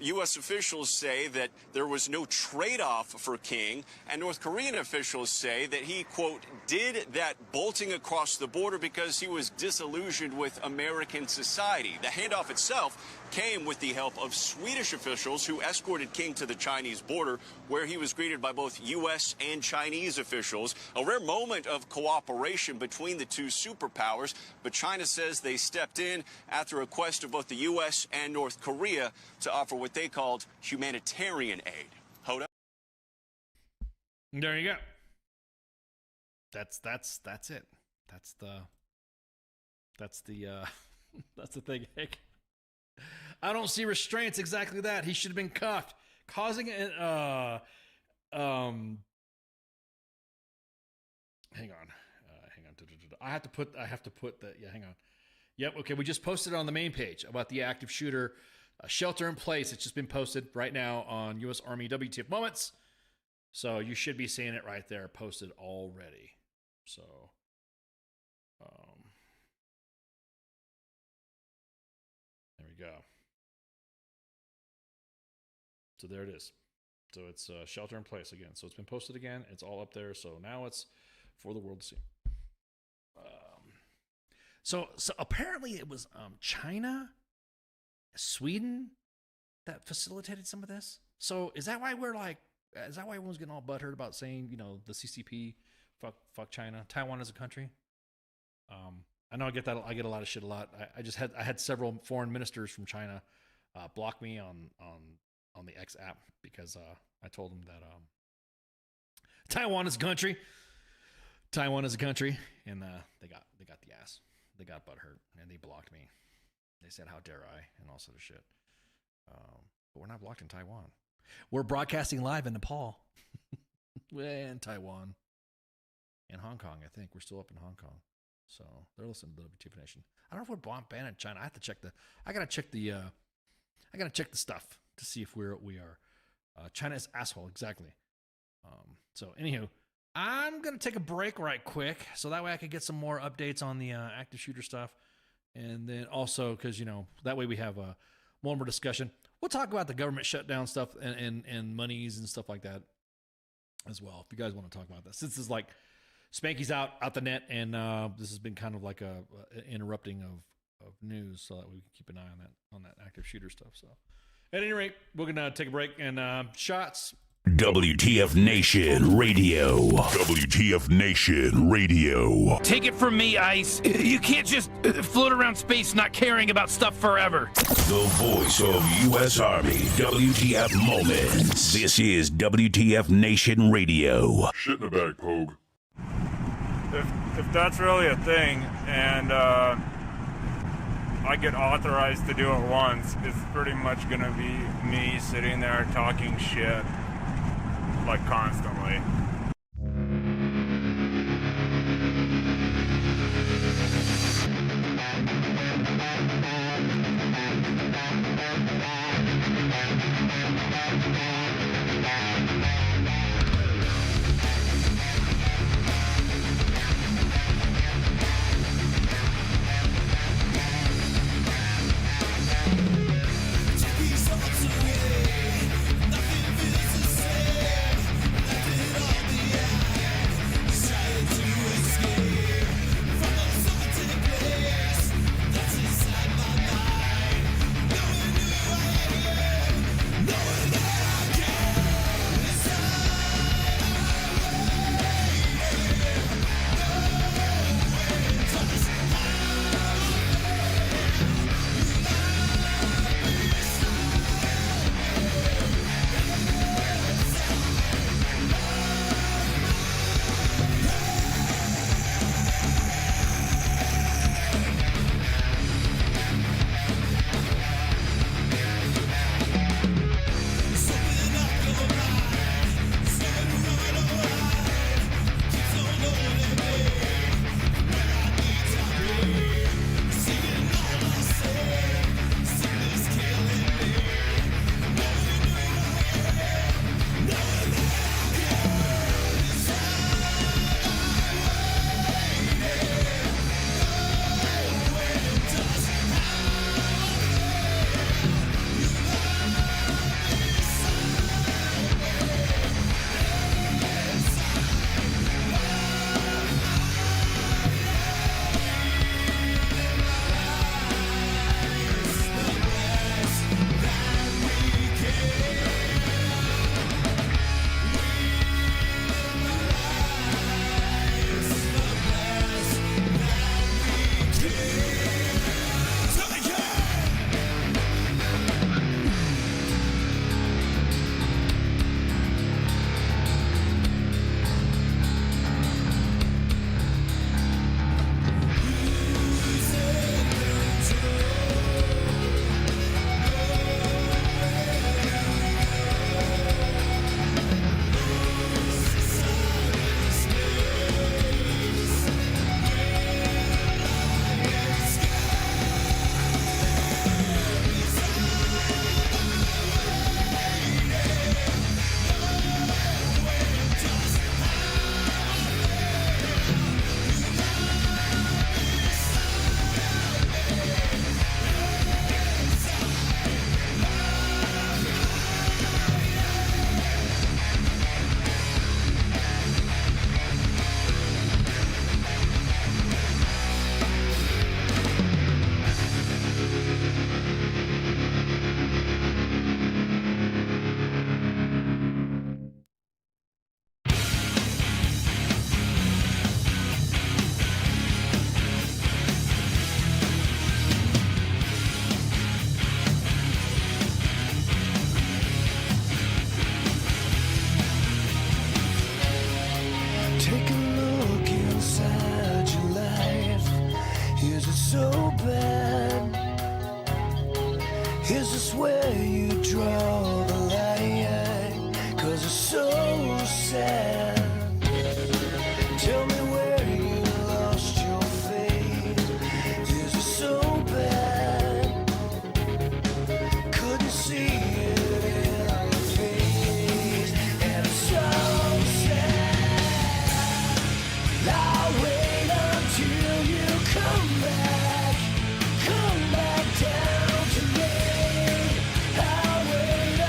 U.S. officials say that there was no trade-off for King, and North Korean officials say that he, quote, did that bolting across the border because he was disillusioned with American society. The handoff itself came with the help of Swedish officials who escorted King to the Chinese border, where he was greeted by both U.S. and Chinese officials. A rare moment of cooperation between the two superpowers, but China says they stepped in at the request of both the U.S. and North Korea to offer what they called humanitarian aid. Hold up. There you go. That's it. That's the thing. I don't see restraints. Exactly that. He should have been cuffed, causing an hang on. I have to put that. Yeah, hang on. Yep. Okay. We just posted it on the main page about the active shooter shelter in place. It's just been posted right now on U.S. Army WTF Moments. So you should be seeing it right there, posted already. So, there we go. So there it is. So it's shelter in place again. So it's been posted again. It's all up there. So now it's for the world to see. So apparently it was China, Sweden that facilitated some of this. So is that why everyone's getting all butthurt about saying, the CCP, fuck China, Taiwan as a country? I know I get that. I get a lot of shit a lot. I had several foreign ministers from China block me on the X app because I told them that Taiwan is a country. Taiwan is a country, and they got the ass. They got butthurt, and they blocked me. They said, "How dare I?" and all sort of shit. But we're not blocked in Taiwan. We're broadcasting live in Nepal, and Taiwan, and Hong Kong. I think we're still up in Hong Kong, so they're listening to the WTF Nation. I don't know if we're banned in China. I have to check I gotta check the stuff to see if we are. China's asshole, exactly. So anywho, I'm gonna take a break right quick, so that way I can get some more updates on the active shooter stuff, and then also because that way we have more discussion. We'll talk about the government shutdown stuff and monies and stuff like that as well. If you guys want to talk about that, since it's like Spanky's out the net, and this has been kind of like a interrupting of news, so that we can keep an eye on that active shooter stuff. So, at any rate, we're gonna take a break and shots. WTF Nation Radio. WTF Nation Radio. Take it from me, Ice. You can't just float around space not caring about stuff forever. The voice of U.S. Army. WTF Moments. This is WTF Nation Radio. Shit in the bag, Pogue. if that's really a thing, and I get authorized to do it once, it's pretty much gonna be me sitting there talking shit, like, constantly. Come back down to me. I'll wait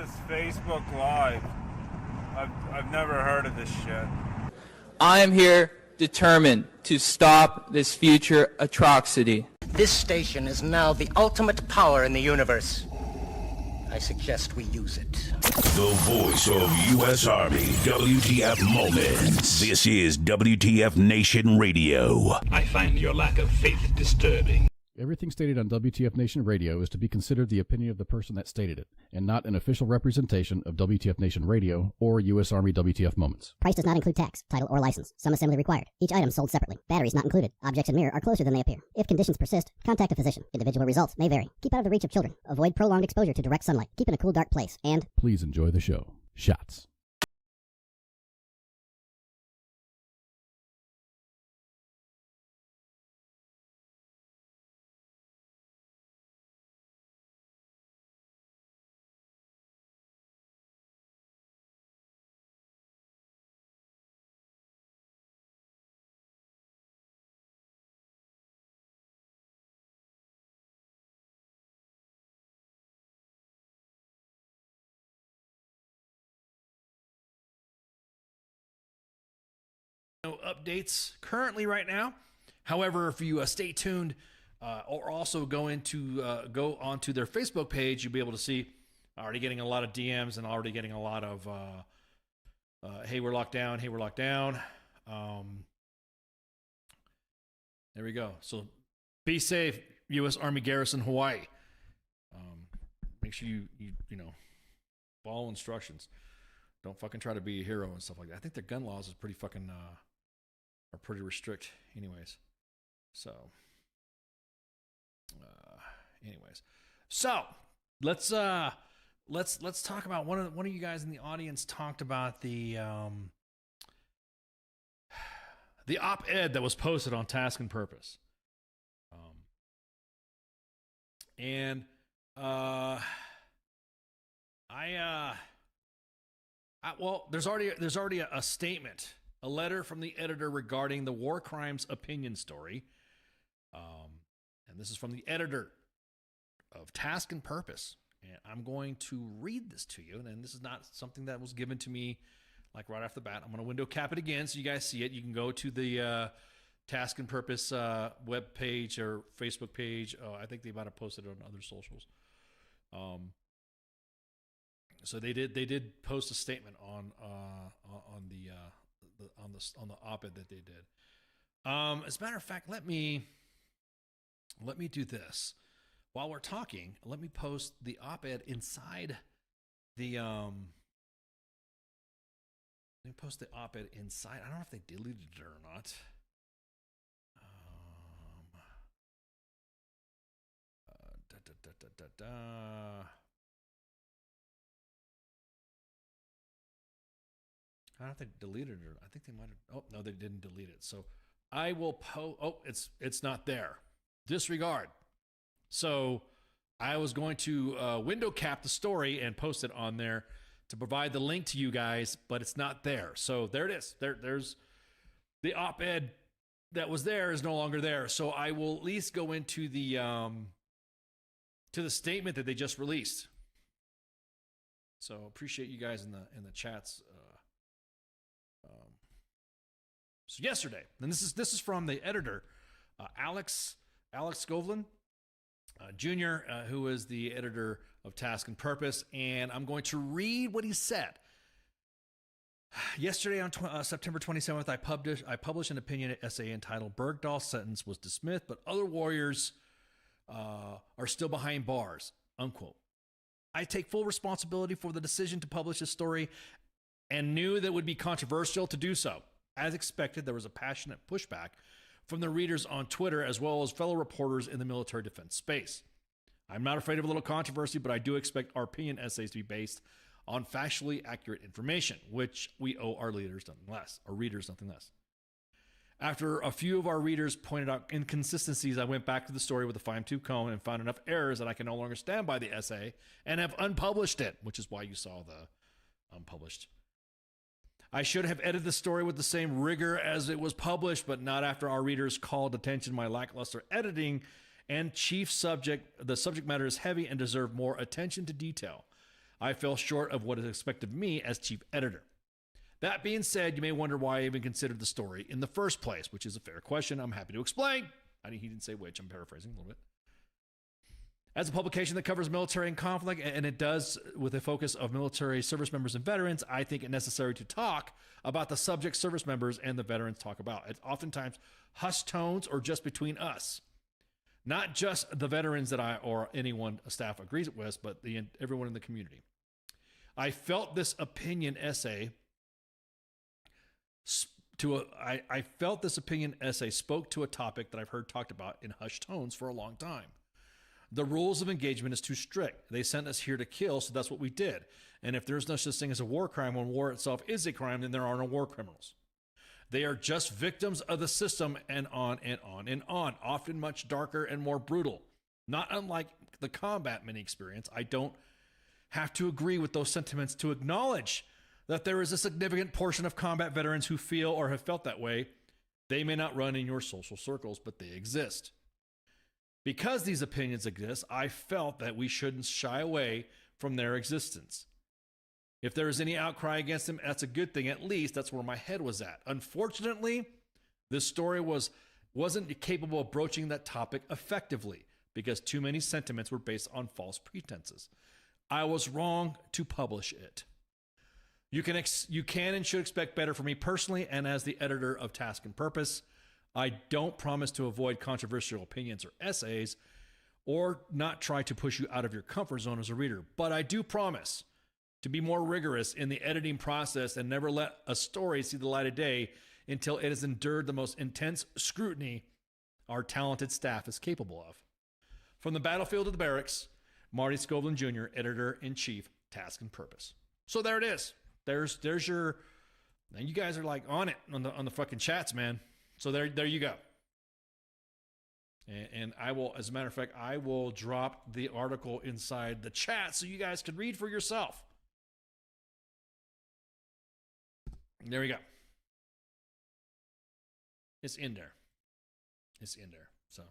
this Facebook Live? I've never heard of this shit. I am here determined to stop this future atrocity. This station is now the ultimate power in the universe. I suggest we use it. The voice of U.S. Army, WTF Moments. This is WTF Nation Radio. I find your lack of faith disturbing. Everything stated on WTF Nation Radio is to be considered the opinion of the person that stated it, and not an official representation of WTF Nation Radio or U.S. Army WTF Moments. Price does not include tax, title, or license. Some assembly required. Each item sold separately. Batteries not included. Objects in mirror are closer than they appear. If conditions persist, contact a physician. Individual results may vary. Keep out of the reach of children. Avoid prolonged exposure to direct sunlight. Keep in a cool, dark place. And please enjoy the show. Shots. No updates currently right now. However, if you stay tuned or also go onto their Facebook page, you'll be able to see already getting a lot of DMs and already getting a lot of hey, we're locked down. Hey, we're locked down. There we go. So be safe, U.S. Army Garrison, Hawaii. Make sure you follow instructions. Don't fucking try to be a hero and stuff like that. I think their gun laws is pretty fucking are pretty restrict, anyways. So, let's talk about one of you guys in the audience talked about the op-ed that was posted on Task and Purpose, well, there's already a statement, a letter from the editor regarding the war crimes opinion story, and this is from the editor of Task and Purpose, and I'm going to read this to you. And this is not something that was given to me like right off the bat. I'm going to window cap it again so you guys see it. You can go to the Task and Purpose web page or Facebook page. I think they might have posted it on other socials. So they did post a statement on the op-ed that they did. As a matter of fact, let me do this while we're talking. Let me post the op-ed inside the Let me post the op-ed inside. I don't know if they deleted it or not. I don't know if they deleted it or I think they might have. Oh, no, they didn't delete it. So I will it's not there. Disregard. So I was going to window cap the story and post it on there to provide the link to you guys, but it's not there. So there it is. There's the op-ed that was there is no longer there. So I will at least go into the statement that they just released. So appreciate you guys in the chats. So yesterday, and this is from the editor, Alex Skovlin Jr., who is the editor of Task and Purpose, and I'm going to read what he said. Yesterday on September 27th, I published an opinion essay entitled "Bergdahl's sentence was dismissed, but other warriors are still behind bars." Unquote. I take full responsibility for the decision to publish this story and knew that it would be controversial to do so. As expected, there was a passionate pushback from the readers on Twitter as well as fellow reporters in the military defense space. I'm not afraid of a little controversy, but I do expect our opinion essays to be based on factually accurate information, which we owe our readers nothing less. After a few of our readers pointed out inconsistencies, I went back to the story with a fine-tooth comb and found enough errors that I can no longer stand by the essay and have unpublished it, which is why you saw the unpublished. I should have edited the story with the same rigor as it was published, but not after our readers called attention to my lackluster editing and the subject matter is heavy and deserve more attention to detail. I fell short of what is expected of me as chief editor. That being said, you may wonder why I even considered the story in the first place, which is a fair question. I'm happy to explain. He didn't say which. I'm paraphrasing a little bit. As a publication that covers military and conflict, and it does with a focus of military service members and veterans, I think it necessary to talk about the subject service members and the veterans talk about. It's oftentimes hushed tones or just between us. Not just the veterans that I or anyone staff agrees with, but everyone in the community. I felt this opinion essay spoke to a topic that I've heard talked about in hushed tones for a long time. The rules of engagement is too strict. They sent us here to kill, so that's what we did. And if there's no such thing as a war crime when war itself is a crime, then there are no war criminals. They are just victims of the system, and on and on and on, often much darker and more brutal. Not unlike the combat mini experience, I don't have to agree with those sentiments to acknowledge that there is a significant portion of combat veterans who feel or have felt that way. They may not run in your social circles, but they exist. Because these opinions exist, I felt that we shouldn't shy away from their existence. If there is any outcry against them, that's a good thing. At least that's where my head was at. Unfortunately, this story wasn't capable of broaching that topic effectively because too many sentiments were based on false pretenses. I was wrong to publish it. You can and should expect better from me personally and as the editor of Task and Purpose. I don't promise to avoid controversial opinions or essays or not try to push you out of your comfort zone as a reader, but I do promise to be more rigorous in the editing process and never let a story see the light of day until it has endured the most intense scrutiny our talented staff is capable of. From the battlefield to the barracks, Marty Skovlin Jr., Editor-in-Chief, Task and Purpose. So there it is. There's your, and you guys are like on it on the fucking chats, man. So there you go. And I will, as a matter of fact, I will drop the article inside the chat so you guys can read for yourself. There we go. It's in there. So,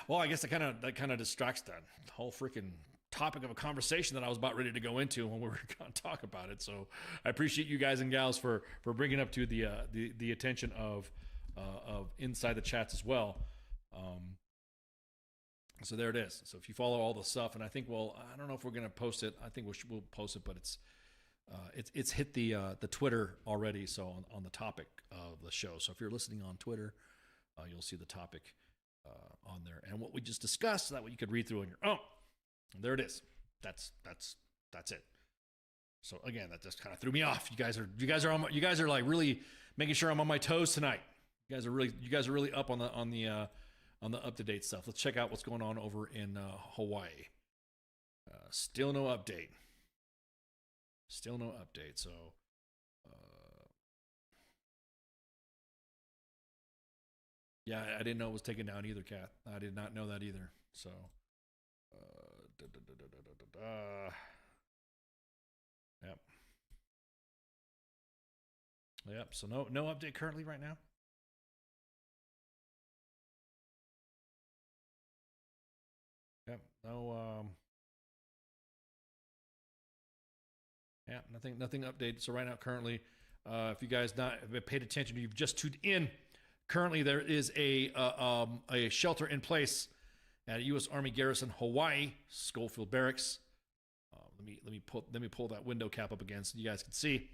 well, I guess that kind of distracts that whole freaking topic of a conversation that I was about ready to go into when we were going to talk about it. So I appreciate you guys and gals for bringing up to the attention of inside the chats as well. So there it is. So if you follow all the stuff, and I think I don't know if we're going to post it. I think we'll post it, but it's hit the Twitter already. So on the topic of the show. So if you're listening on Twitter, you'll see the topic on there and what we just discussed. So that way you could read through on your own. There it is. That's it. So again, that just kind of threw me off. You guys are like really making sure I'm on my toes tonight. You guys are really up on the up to date stuff. Let's check out what's going on over in Hawaii. Still no update. So yeah, I didn't know it was taken down either, Kat. I did not know that either. So. Yep. So no update currently right now. Yep. No. Yeah. Nothing updated. So right now, currently, if you guys not have paid attention, you've just tuned in. Currently, there is a shelter in place at a U.S. Army garrison, Hawaii, Schofield Barracks. Let me pull that window cap up again so you guys can see.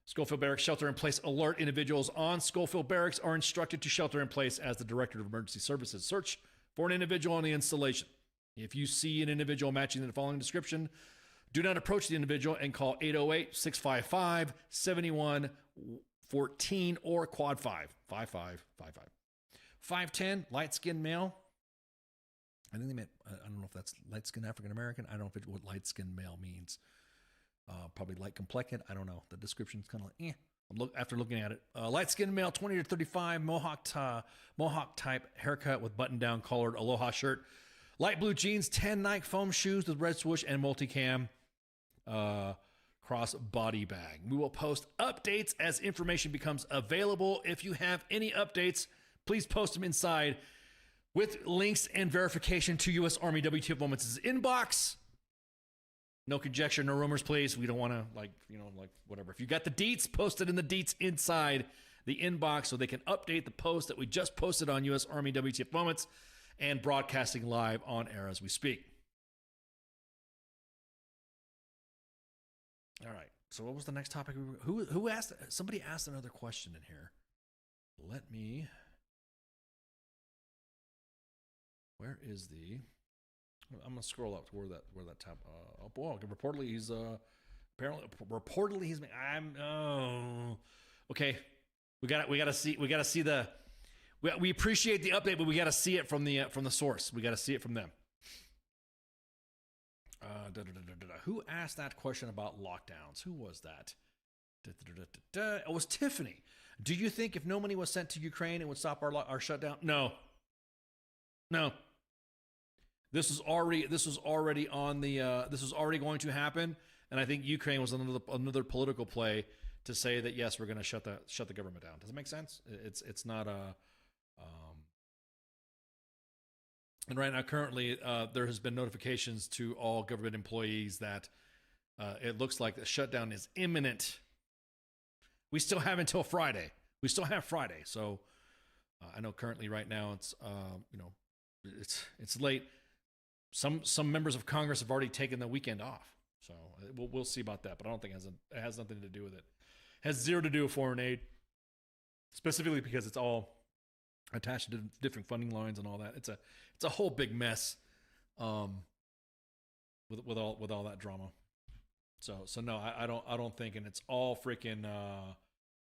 Schofield Barracks shelter in place alert. Individuals on Schofield Barracks are instructed to shelter in place as the Director of Emergency Services search for an individual on the installation. If you see an individual matching the following description, do not approach the individual and call 808-655-7114 or quad 5555. 5'10", light-skinned male. I think they meant, I don't know if that's light-skinned African-American. I don't know what light-skinned male means. Probably light complected. I don't know. The description's kind of like, after looking at it. Light-skinned male, 20 to 35, Mohawk type haircut with button-down collared Aloha shirt. Light blue jeans, 10 Nike foam shoes with red swoosh and multicam cross body bag. We will post updates as information becomes available. If you have any updates, please post them inside with links and verification to U.S. Army WTF Moments' inbox. No conjecture, no rumors, please. We don't want to, whatever. If you got the deets, post it in the deets inside the inbox so they can update the post that we just posted on U.S. Army WTF Moments and broadcasting live on air as we speak. All right. So what was the next topic? Who asked? Somebody asked another question in here. Let me. Where is the? I'm gonna scroll up to where that tab. Reportedly he's reportedly he's. Okay. We gotta see the. We appreciate the update, but we gotta see it from the source. We gotta see it from them. Who asked that question about lockdowns? Who was that? It was Tiffany. Do you think if no money was sent to Ukraine, it would stop our shutdown? No. This was already on the. This was already going to happen, and I think Ukraine was another political play to say that yes, we're going to shut the government down. Does it make sense? It's not a. And right now, currently, there has been notifications to all government employees that it looks like the shutdown is imminent. We still have until Friday. We still have Friday. So I know currently right now it's it's late. Some members of Congress have already taken the weekend off. So we'll see about that. But I don't think it has nothing to do with it. It has zero to do with foreign aid, specifically because it's all attached to different funding lines and all that. It's a whole big mess with all that drama. So no, I don't think, and it's all freaking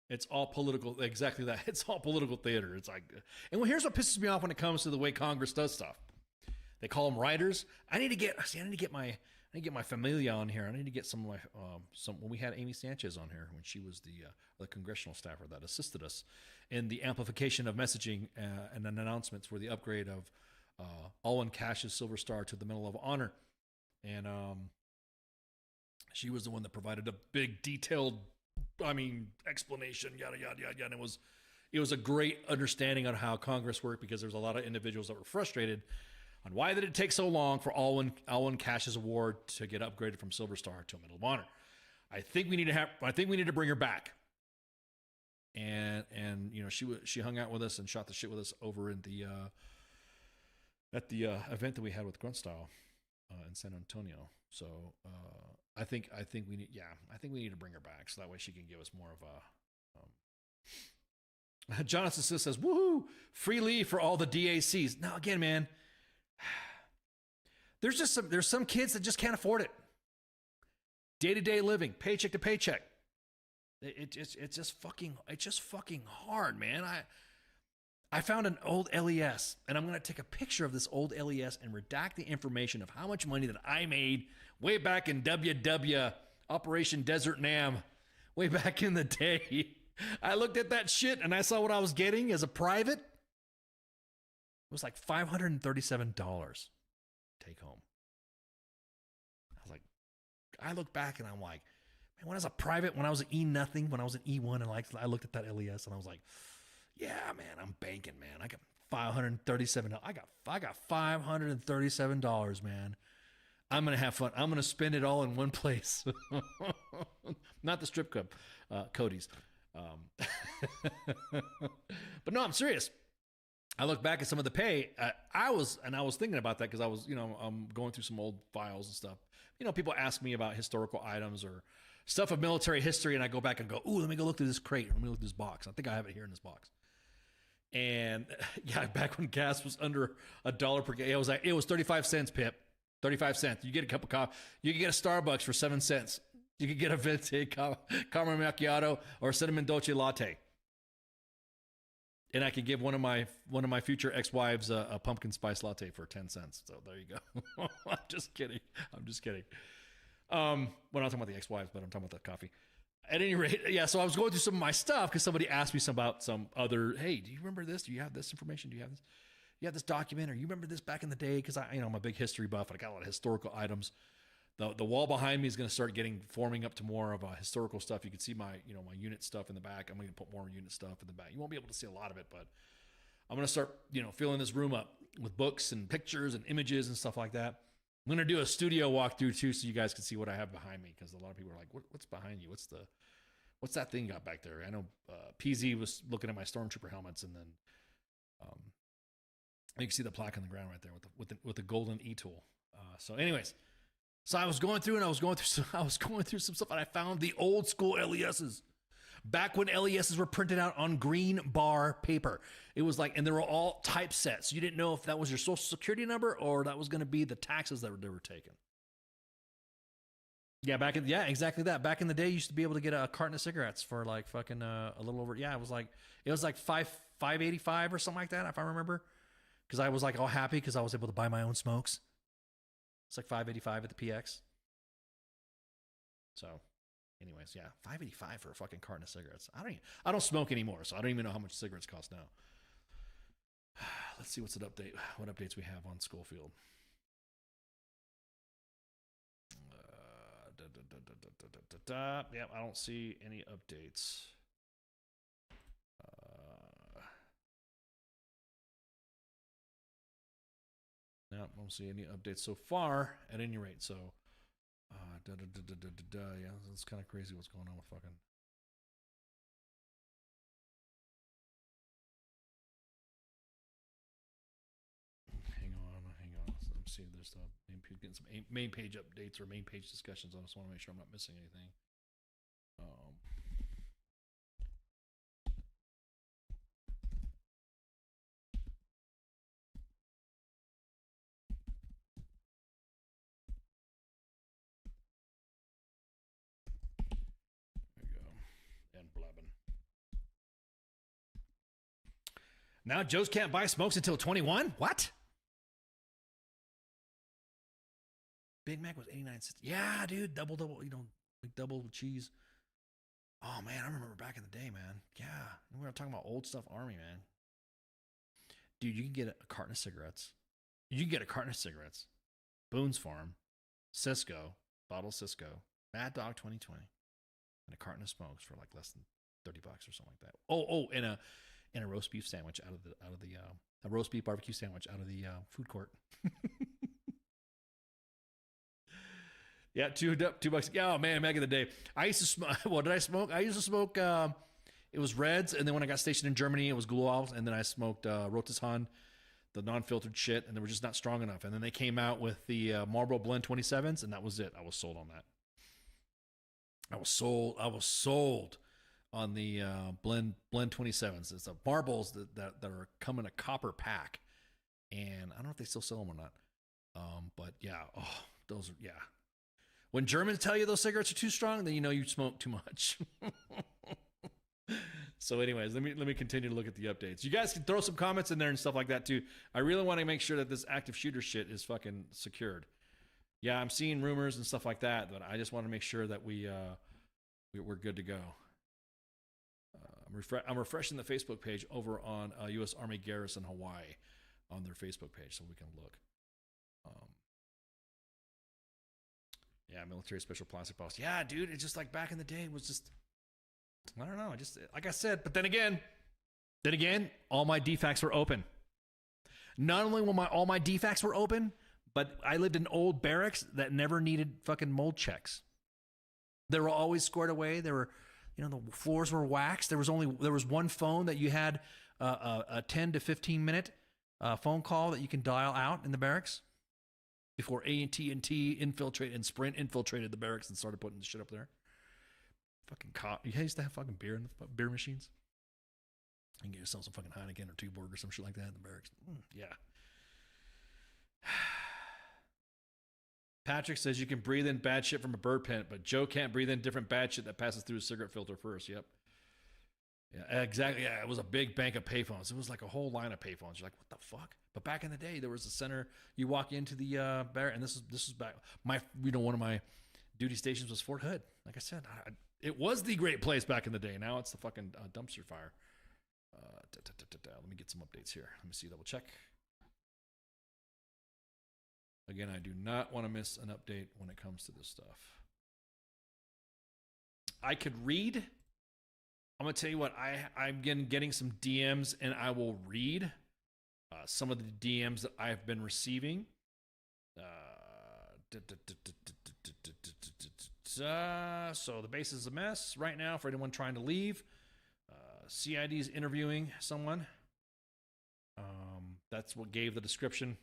it's all political. Exactly that. It's all political theater. It's like, and here's what pisses me off when it comes to the way Congress does stuff. They call them writers. I need to get my familia on here. I need to get some of my when we had Amy Sanchez on here when she was the congressional staffer that assisted us in the amplification of messaging and announcements for the upgrade of Alwyn Cash's Silver Star to the Medal of Honor, and she was the one that provided a big detailed, explanation, yada yada yada, and it was a great understanding on how Congress worked, because there's a lot of individuals that were frustrated on why did it take so long for Alwyn Cash's award to get upgraded from Silver Star to a Medal of Honor. I think we need to bring her back. And she hung out with us and shot the shit with us over in the at the event that we had with Grunt Style in San Antonio. So I think we need to bring her back so that way she can give us more of a. Jonathan says, "Woohoo! Free leave for all the DACs." Now again, man. There's some kids that just can't afford it. Day-to-day living, paycheck to paycheck. It's just fucking hard, man. I found an old LES, and I'm gonna take a picture of this old LES and redact the information of how much money that I made way back in WW Operation Desert Nam, way back in the day. I looked at that shit and I saw what I was getting as a private. It was like $537 take home. I look back and I'm like, man, when I was a private, when I was an E-nothing, when I was an E1, and I looked at that LES and I was like, yeah, man, I'm banking, man. I got $537. I got $537, man. I'm gonna have fun. I'm gonna spend it all in one place. Not the strip club, Cody's. But no, I'm serious. I look back at some of the pay. I was thinking about that because I was, I'm going through some old files and stuff. People ask me about historical items or stuff of military history, and I go back and go, ooh, let me go look through this crate. Let me look through this box. I think I have it here in this box. And yeah, back when gas was under $1 per gallon, it was 35 cents, Pip. 35 cents. You get a cup of coffee. You can get a Starbucks for 7 cents. You can get a venti caramel macchiato or cinnamon dolce latte. And I could give one of my future ex-wives a pumpkin spice latte for 10 cents. So there you go. I'm just kidding. Well, I'm not talking about the ex-wives, but I'm talking about the coffee. At any rate, yeah. So I was going through some of my stuff because somebody asked me about some other. Hey, do you remember this? Do you have this information? Do you have this? You have this document, or you remember this back in the day? Because I'm a big history buff, and I got a lot of historical items. The wall behind me is going to start forming up to more of a historical stuff. You can see my unit stuff in the back. I'm going to put more unit stuff in the back. You won't be able to see a lot of it, but I'm going to start, filling this room up with books and pictures and images and stuff like that. I'm going to do a studio walkthrough too, so you guys can see what I have behind me, because a lot of people are like, what's behind you? What's that thing you got back there? I know PZ was looking at my Stormtrooper helmets, and then you can see the plaque on the ground right there with the golden E-tool. So anyways, so I was going through some stuff, and I found the old school LESs. Back when LESs were printed out on green bar paper. It was like, and they were all typeset. So you didn't know if that was your social security number or that was going to be the taxes that they were taking. Yeah, exactly that. Back in the day, you used to be able to get a carton of cigarettes for like fucking a little over. Yeah, it was like $5.85 or something like that, if I remember. Because I was like all happy because I was able to buy my own smokes. It's like $5.85 at the PX. So, anyways, yeah, $5.85 for a fucking carton of cigarettes. I don't smoke anymore, so I don't even know how much cigarettes cost now. Let's see what updates we have on Schofield. Yeah, I don't see any updates. No, I don't see any updates so far at any rate. So, yeah, it's kind of crazy what's going on with fucking. Hang on. Let's see if there's getting some main page updates or main page discussions. I just want to make sure I'm not missing anything. There we go. And blabbing. Now Joe's can't buy smokes until 21? What? Big Mac was 89 cents. Yeah, dude, double, like double with cheese. Oh man, I remember back in the day, man. Yeah, we were talking about old stuff Army, man. Dude, you can get a carton of cigarettes. Boone's Farm, Cisco, bottle Cisco, Mad Dog 2020, and a carton of smokes for like less than $30 or something like that. Oh, and a roast beef sandwich out of the a roast beef barbecue sandwich out of the food court. Yeah, $2. Yeah, oh man, back in the day, I used to smoke. What did I smoke? I used to smoke. It was Reds, and then when I got stationed in Germany, it was Gluals, and then I smoked Rotes Hahn, the non-filtered shit, and they were just not strong enough. And then they came out with the Marlboro Blend 27s, and that was it. I was sold on that. I was sold on the Blend 27s. It's the Marlboros that are come in a copper pack, and I don't know if they still sell them or not. But yeah, those are yeah. When Germans tell you those cigarettes are too strong, then you know you smoke too much. So anyways, let me continue to look at the updates. You guys can throw some comments in there and stuff like that too. I really want to make sure that this active shooter shit is fucking secured. Yeah, I'm seeing rumors and stuff like that, but I just want to make sure that we're good to go. I'm refreshing the Facebook page over on U.S. Army Garrison Hawaii on their Facebook page so we can look. Yeah, military special plastic box. Yeah, dude, it's just like back in the day, it was just, I don't know, just like I said. But then again, all my DFACs were open. Not only were all my DFACs were open, but I lived in old barracks that never needed fucking mold checks. They were always squared away. They were, the floors were waxed. There was one phone that you had a 10 to 15 minute phone call that you can dial out in the barracks. Before AT&T infiltrated and Sprint infiltrated the barracks and started putting the shit up there. Fucking cop. You used to have fucking beer in the beer machines. You can get yourself some fucking Heineken or Tuborg or some shit like that in the barracks. Yeah. Patrick says you can breathe in bad shit from a bird pen, but Joe can't breathe in different bad shit that passes through a cigarette filter first. Yep. Yeah, exactly. Yeah, it was a big bank of payphones. It was like a whole line of payphones. You're like, what the fuck? But back in the day, there was a center. You walk into the bar, and this is back. One of my duty stations was Fort Hood. Like I said, it was the great place back in the day. Now it's the fucking dumpster fire. Let me get some updates here. Let me see. Double check. Again, I do not want to miss an update when it comes to this stuff. I could read. I'm going to tell you what, I'm getting some DMs and I will read. some of the DMs that I've been receiving. So the base is a mess right now for anyone trying to leave. CID is interviewing someone. That's what gave the description.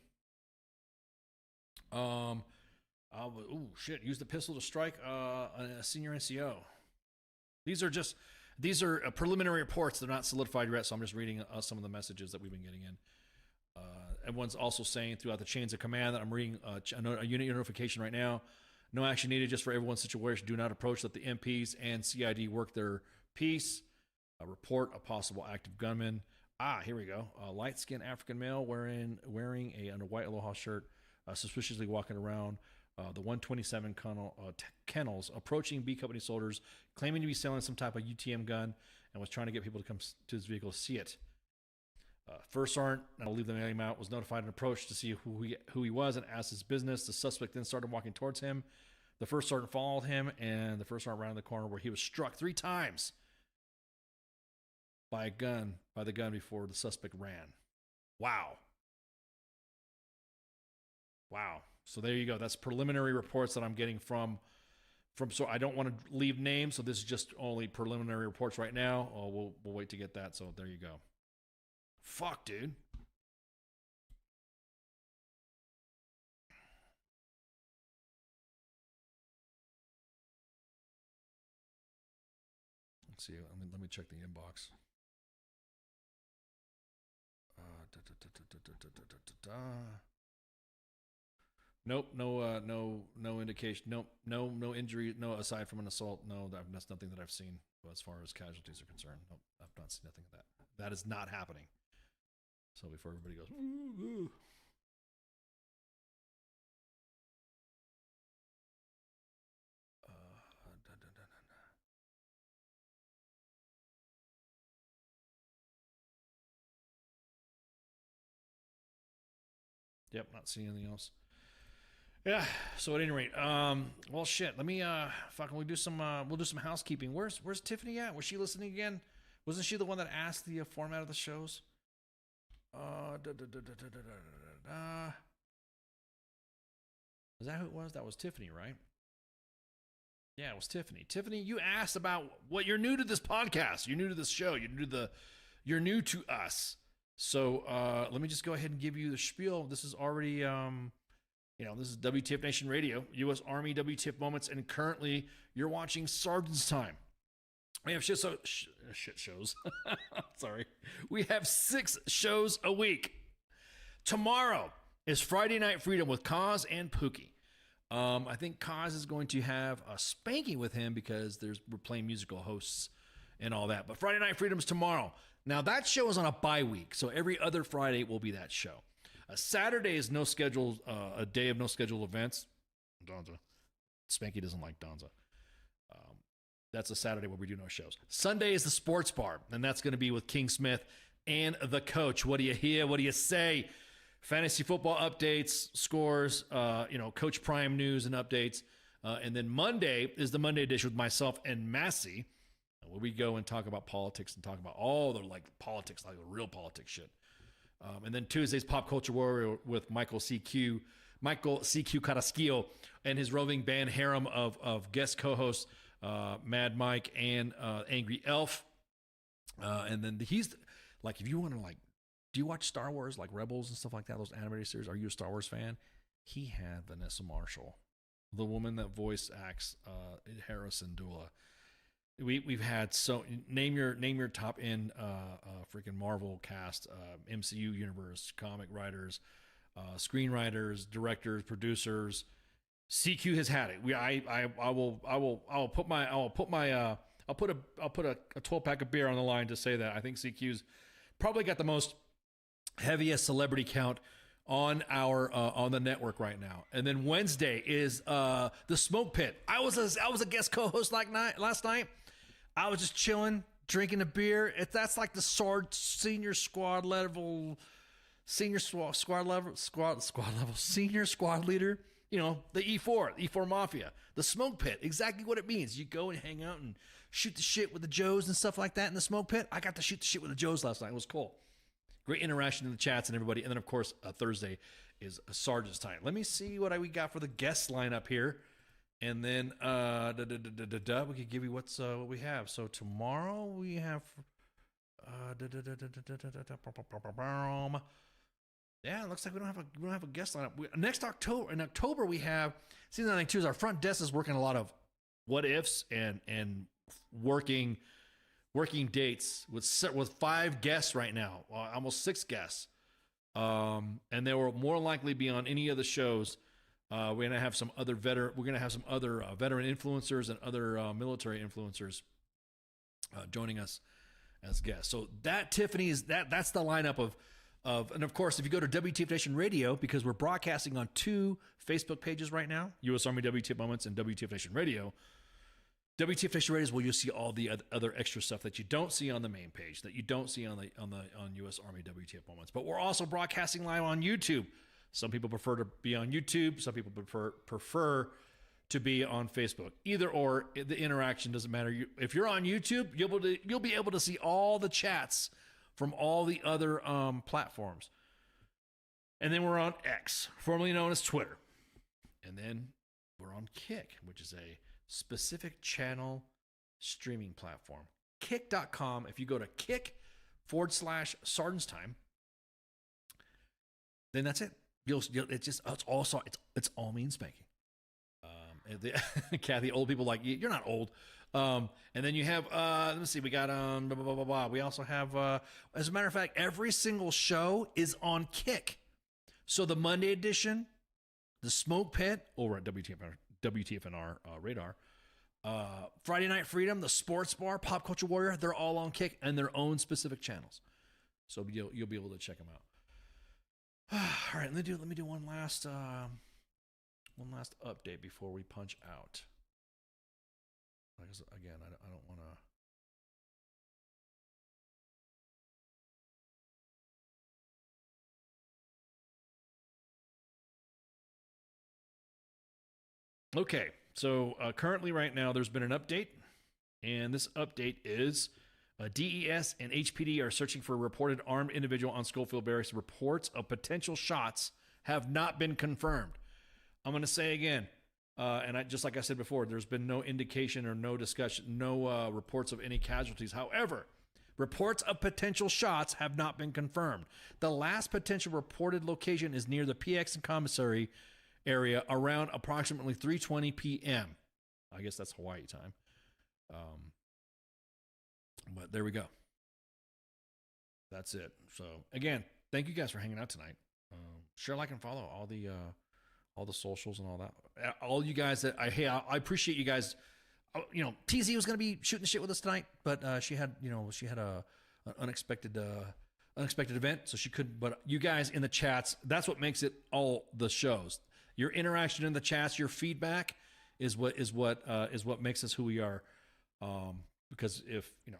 Oh shit! Use the pistol to strike a senior NCO. These are preliminary reports. They're not solidified yet, so I'm just reading some of the messages that we've been getting in. Everyone's also saying throughout the chains of command that I'm reading a unit notification right now. No action needed, just for everyone's situation. Do not approach. Let the MPs and CID work their piece. Report a possible active gunman. Here we go. A light-skinned African male wearing a white Aloha shirt, suspiciously walking around the 127 kennels, approaching B Company soldiers, claiming to be selling some type of UTM gun, and was trying to get people to come to his vehicle to see it. First Sergeant, I'll leave the name out, was notified and approached to see who he was and asked his business. The suspect then started walking towards him. The First Sergeant followed him, and the First Sergeant ran the corner where he was struck 3 times by the gun before the suspect ran. Wow. So there you go. That's preliminary reports that I'm getting from. So I don't want to leave names, so this is just only preliminary reports right now. We'll wait to get that. So there you go. Fuck, dude. Let's see. Let me check the inbox. Nope. No indication. Nope. No injury. No, aside from an assault. No, that's nothing that I've seen as far as casualties are concerned. Nope. I've not seen nothing of that. That is not happening. So before everybody goes, ooh. Yep, not seeing anything else. Yeah. So at any rate, well, shit. Let me we'll do some housekeeping. Where's Tiffany at? Was she listening again? Wasn't she the one that asked the format of the shows? Is that who it was? That was Tiffany, right? Yeah, it was Tiffany. Tiffany, you asked about what you're new to this podcast. You're new to this show. You're new to us. So let me just go ahead and give you the spiel. This is already, this is WTF Nation Radio, U.S. Army WTF Moments, and currently you're watching Sergeant's Time. We have shit shows. Sorry. We have 6 shows a week. Tomorrow is Friday Night Freedom with Kaz and Pookie. I think Kaz is going to have a spanking with him because we're playing musical hosts and all that. But Friday Night Freedom is tomorrow. Now, that show is on a bye week, so every other Friday will be that show. Saturday is a day of no scheduled events. Donza. Spanky doesn't like Donza. That's a Saturday where we do no shows. Sunday is the sports bar, and that's going to be with King Smith and the coach. What do you hear? What do you say? Fantasy football updates, scores, Coach Prime news and updates. And then Monday is the Monday edition with myself and Massey, where we go and talk about politics and talk about all the politics, like the real politics shit. And then Tuesday's Pop Culture Warrior with Michael CQ Carrasquillo and his roving band harem of guest co-hosts, Mad Mike and Angry Elf. And then he's like, if you want to do you watch Star Wars, like Rebels and stuff like that, those animated series? Are you a Star Wars fan? He had Vanessa Marshall, the woman that voice acts Hera Syndulla. We've had name your top end freaking Marvel cast, MCU universe, comic writers, screenwriters, directors, producers. CQ has had it. I'll put a 12-pack of beer on the line to say that I think CQ's probably got the most heaviest celebrity count on on the network right now. And then Wednesday is the Smoke Pit. I was a guest co-host last night. I was just chilling, drinking a beer. That's like the senior squad level, senior squad leader. The E4 Mafia, the Smoke Pit. Exactly what it means. You go and hang out and shoot the shit with the Joes and stuff like that in the Smoke Pit. I got to shoot the shit with the Joes last night. It was cool. great interaction in the chats and everybody. And then, of course, Thursday is Sergeant's time. Let me see what we got for the guest lineup here. And then we could give you what we have. So tomorrow we have yeah, it looks like we don't have a guest lineup. Next October, in October we have season 92 is our front desk is working a lot of what ifs and working dates with 5 guests right now, almost 6 guests, and they will more likely be on any of the shows. We're gonna have some other veteran influencers and other military influencers joining us as guests. So that Tiffany is that's the lineup of and of course if you go to WTF Nation Radio, because we're broadcasting on 2 Facebook pages right now, U.S. Army WTF Moments and WTF Nation Radio. WTF Nation Radio is where you'll see all the other extra stuff that you don't see on the main page, that you don't see on U.S. Army WTF Moments. But we're also broadcasting live on YouTube. Some people prefer to be on YouTube. Some people prefer to be on Facebook. Either or, the interaction doesn't matter. If you're on YouTube, you'll be able to see all the chats from all the other platforms. And then we're on X, formerly known as Twitter. And then we're on Kick, which is a specific channel streaming platform. Kick.com. If you go to kick/Sergeant's Time, then that's it. It's all mean spanking. Kathy, old people like you're not old. And then you have let me see, we got blah, blah, blah, blah. We also have as a matter of fact, every single show is on Kick. So the Monday edition, the Smoke Pit over at WTFNR radar, Friday Night Freedom, the Sports Bar, Pop Culture Warrior, they're all on Kick and their own specific channels. So you'll be able to check them out. All right, let me do one last update before we punch out. Because again, I don't want to. Okay, so currently right now there's been an update, and this update is DES and HPD are searching for a reported armed individual on Schofield Barracks. Reports of potential shots have not been confirmed. I'm going to say again, and just like I said before, there's been no indication or no discussion, no reports of any casualties. However, reports of potential shots have not been confirmed. The last potential reported location is near the PX and commissary area around approximately 3:20 p.m. I guess that's Hawaii time. But there we go. That's it. So again, thank you guys for hanging out tonight. Share, like, and follow all the socials and all that. All you guys that I appreciate you guys. You know, TZ was going to be shooting the shit with us tonight, but she had an unexpected event, so she couldn't. But you guys in the chats, that's what makes it all the shows. Your interaction in the chats, your feedback is what makes us who we are. Because if we're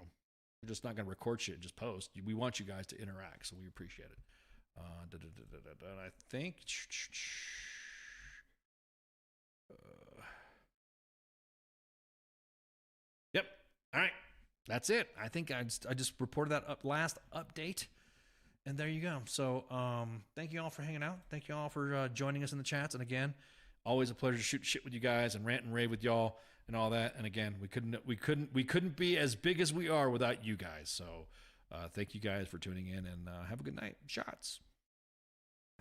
just not going to record shit and just post, we want you guys to interact, so we appreciate it. And I think. Yep. All right. That's it. I think I just reported that last update, and there you go. So thank you all for hanging out. Thank you all for joining us in the chats. And again, always a pleasure to shoot shit with you guys and rant and rave with y'all and all that. And again, we couldn't be as big as we are without you guys. So thank you guys for tuning in, and have a good night. Shots.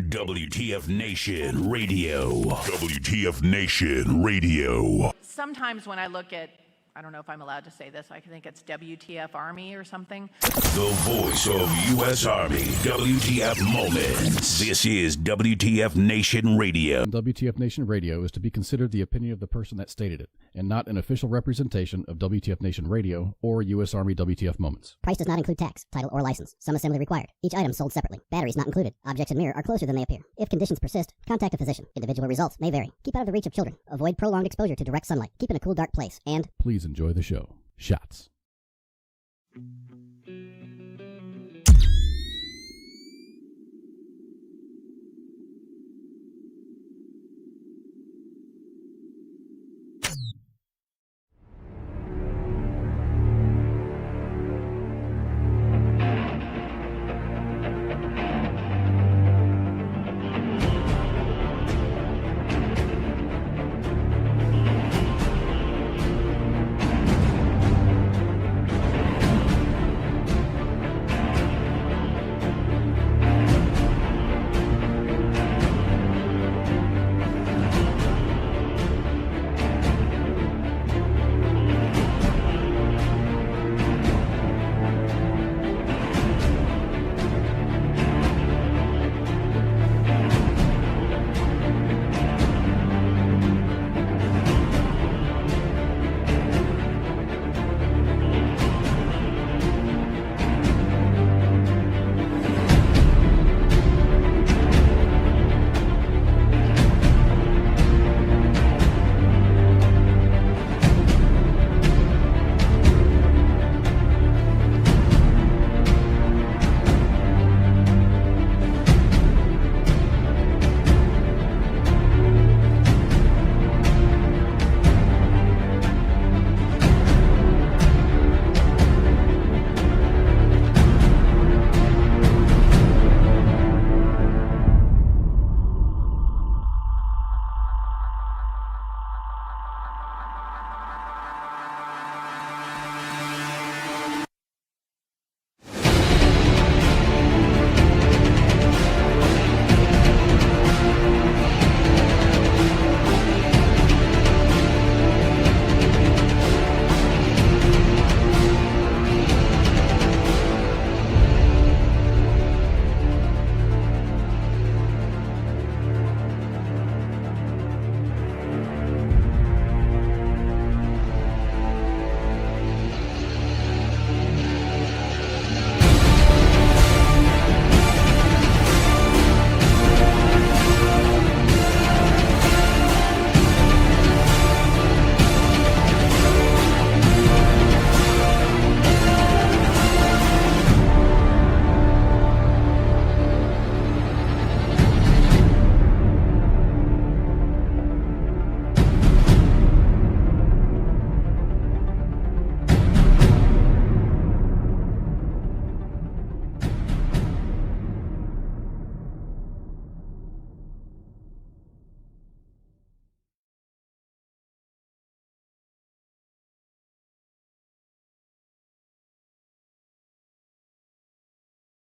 WTF Nation Radio. WTF Nation Radio. Sometimes when I look at, I don't know if I'm allowed to say this, I think it's WTF Army or something. The voice of U.S. Army. WTF Moments. This is WTF Nation Radio. WTF Nation Radio is to be considered the opinion of the person that stated it, and not an official representation of WTF Nation Radio or U.S. Army WTF Moments. Price does not include tax, title, or license. Some assembly required. Each item sold separately. Batteries not included. Objects in mirror are closer than they appear. If conditions persist, contact a physician. Individual results may vary. Keep out of the reach of children. Avoid prolonged exposure to direct sunlight. Keep in a cool, dark place. And please enjoy the show. Shots.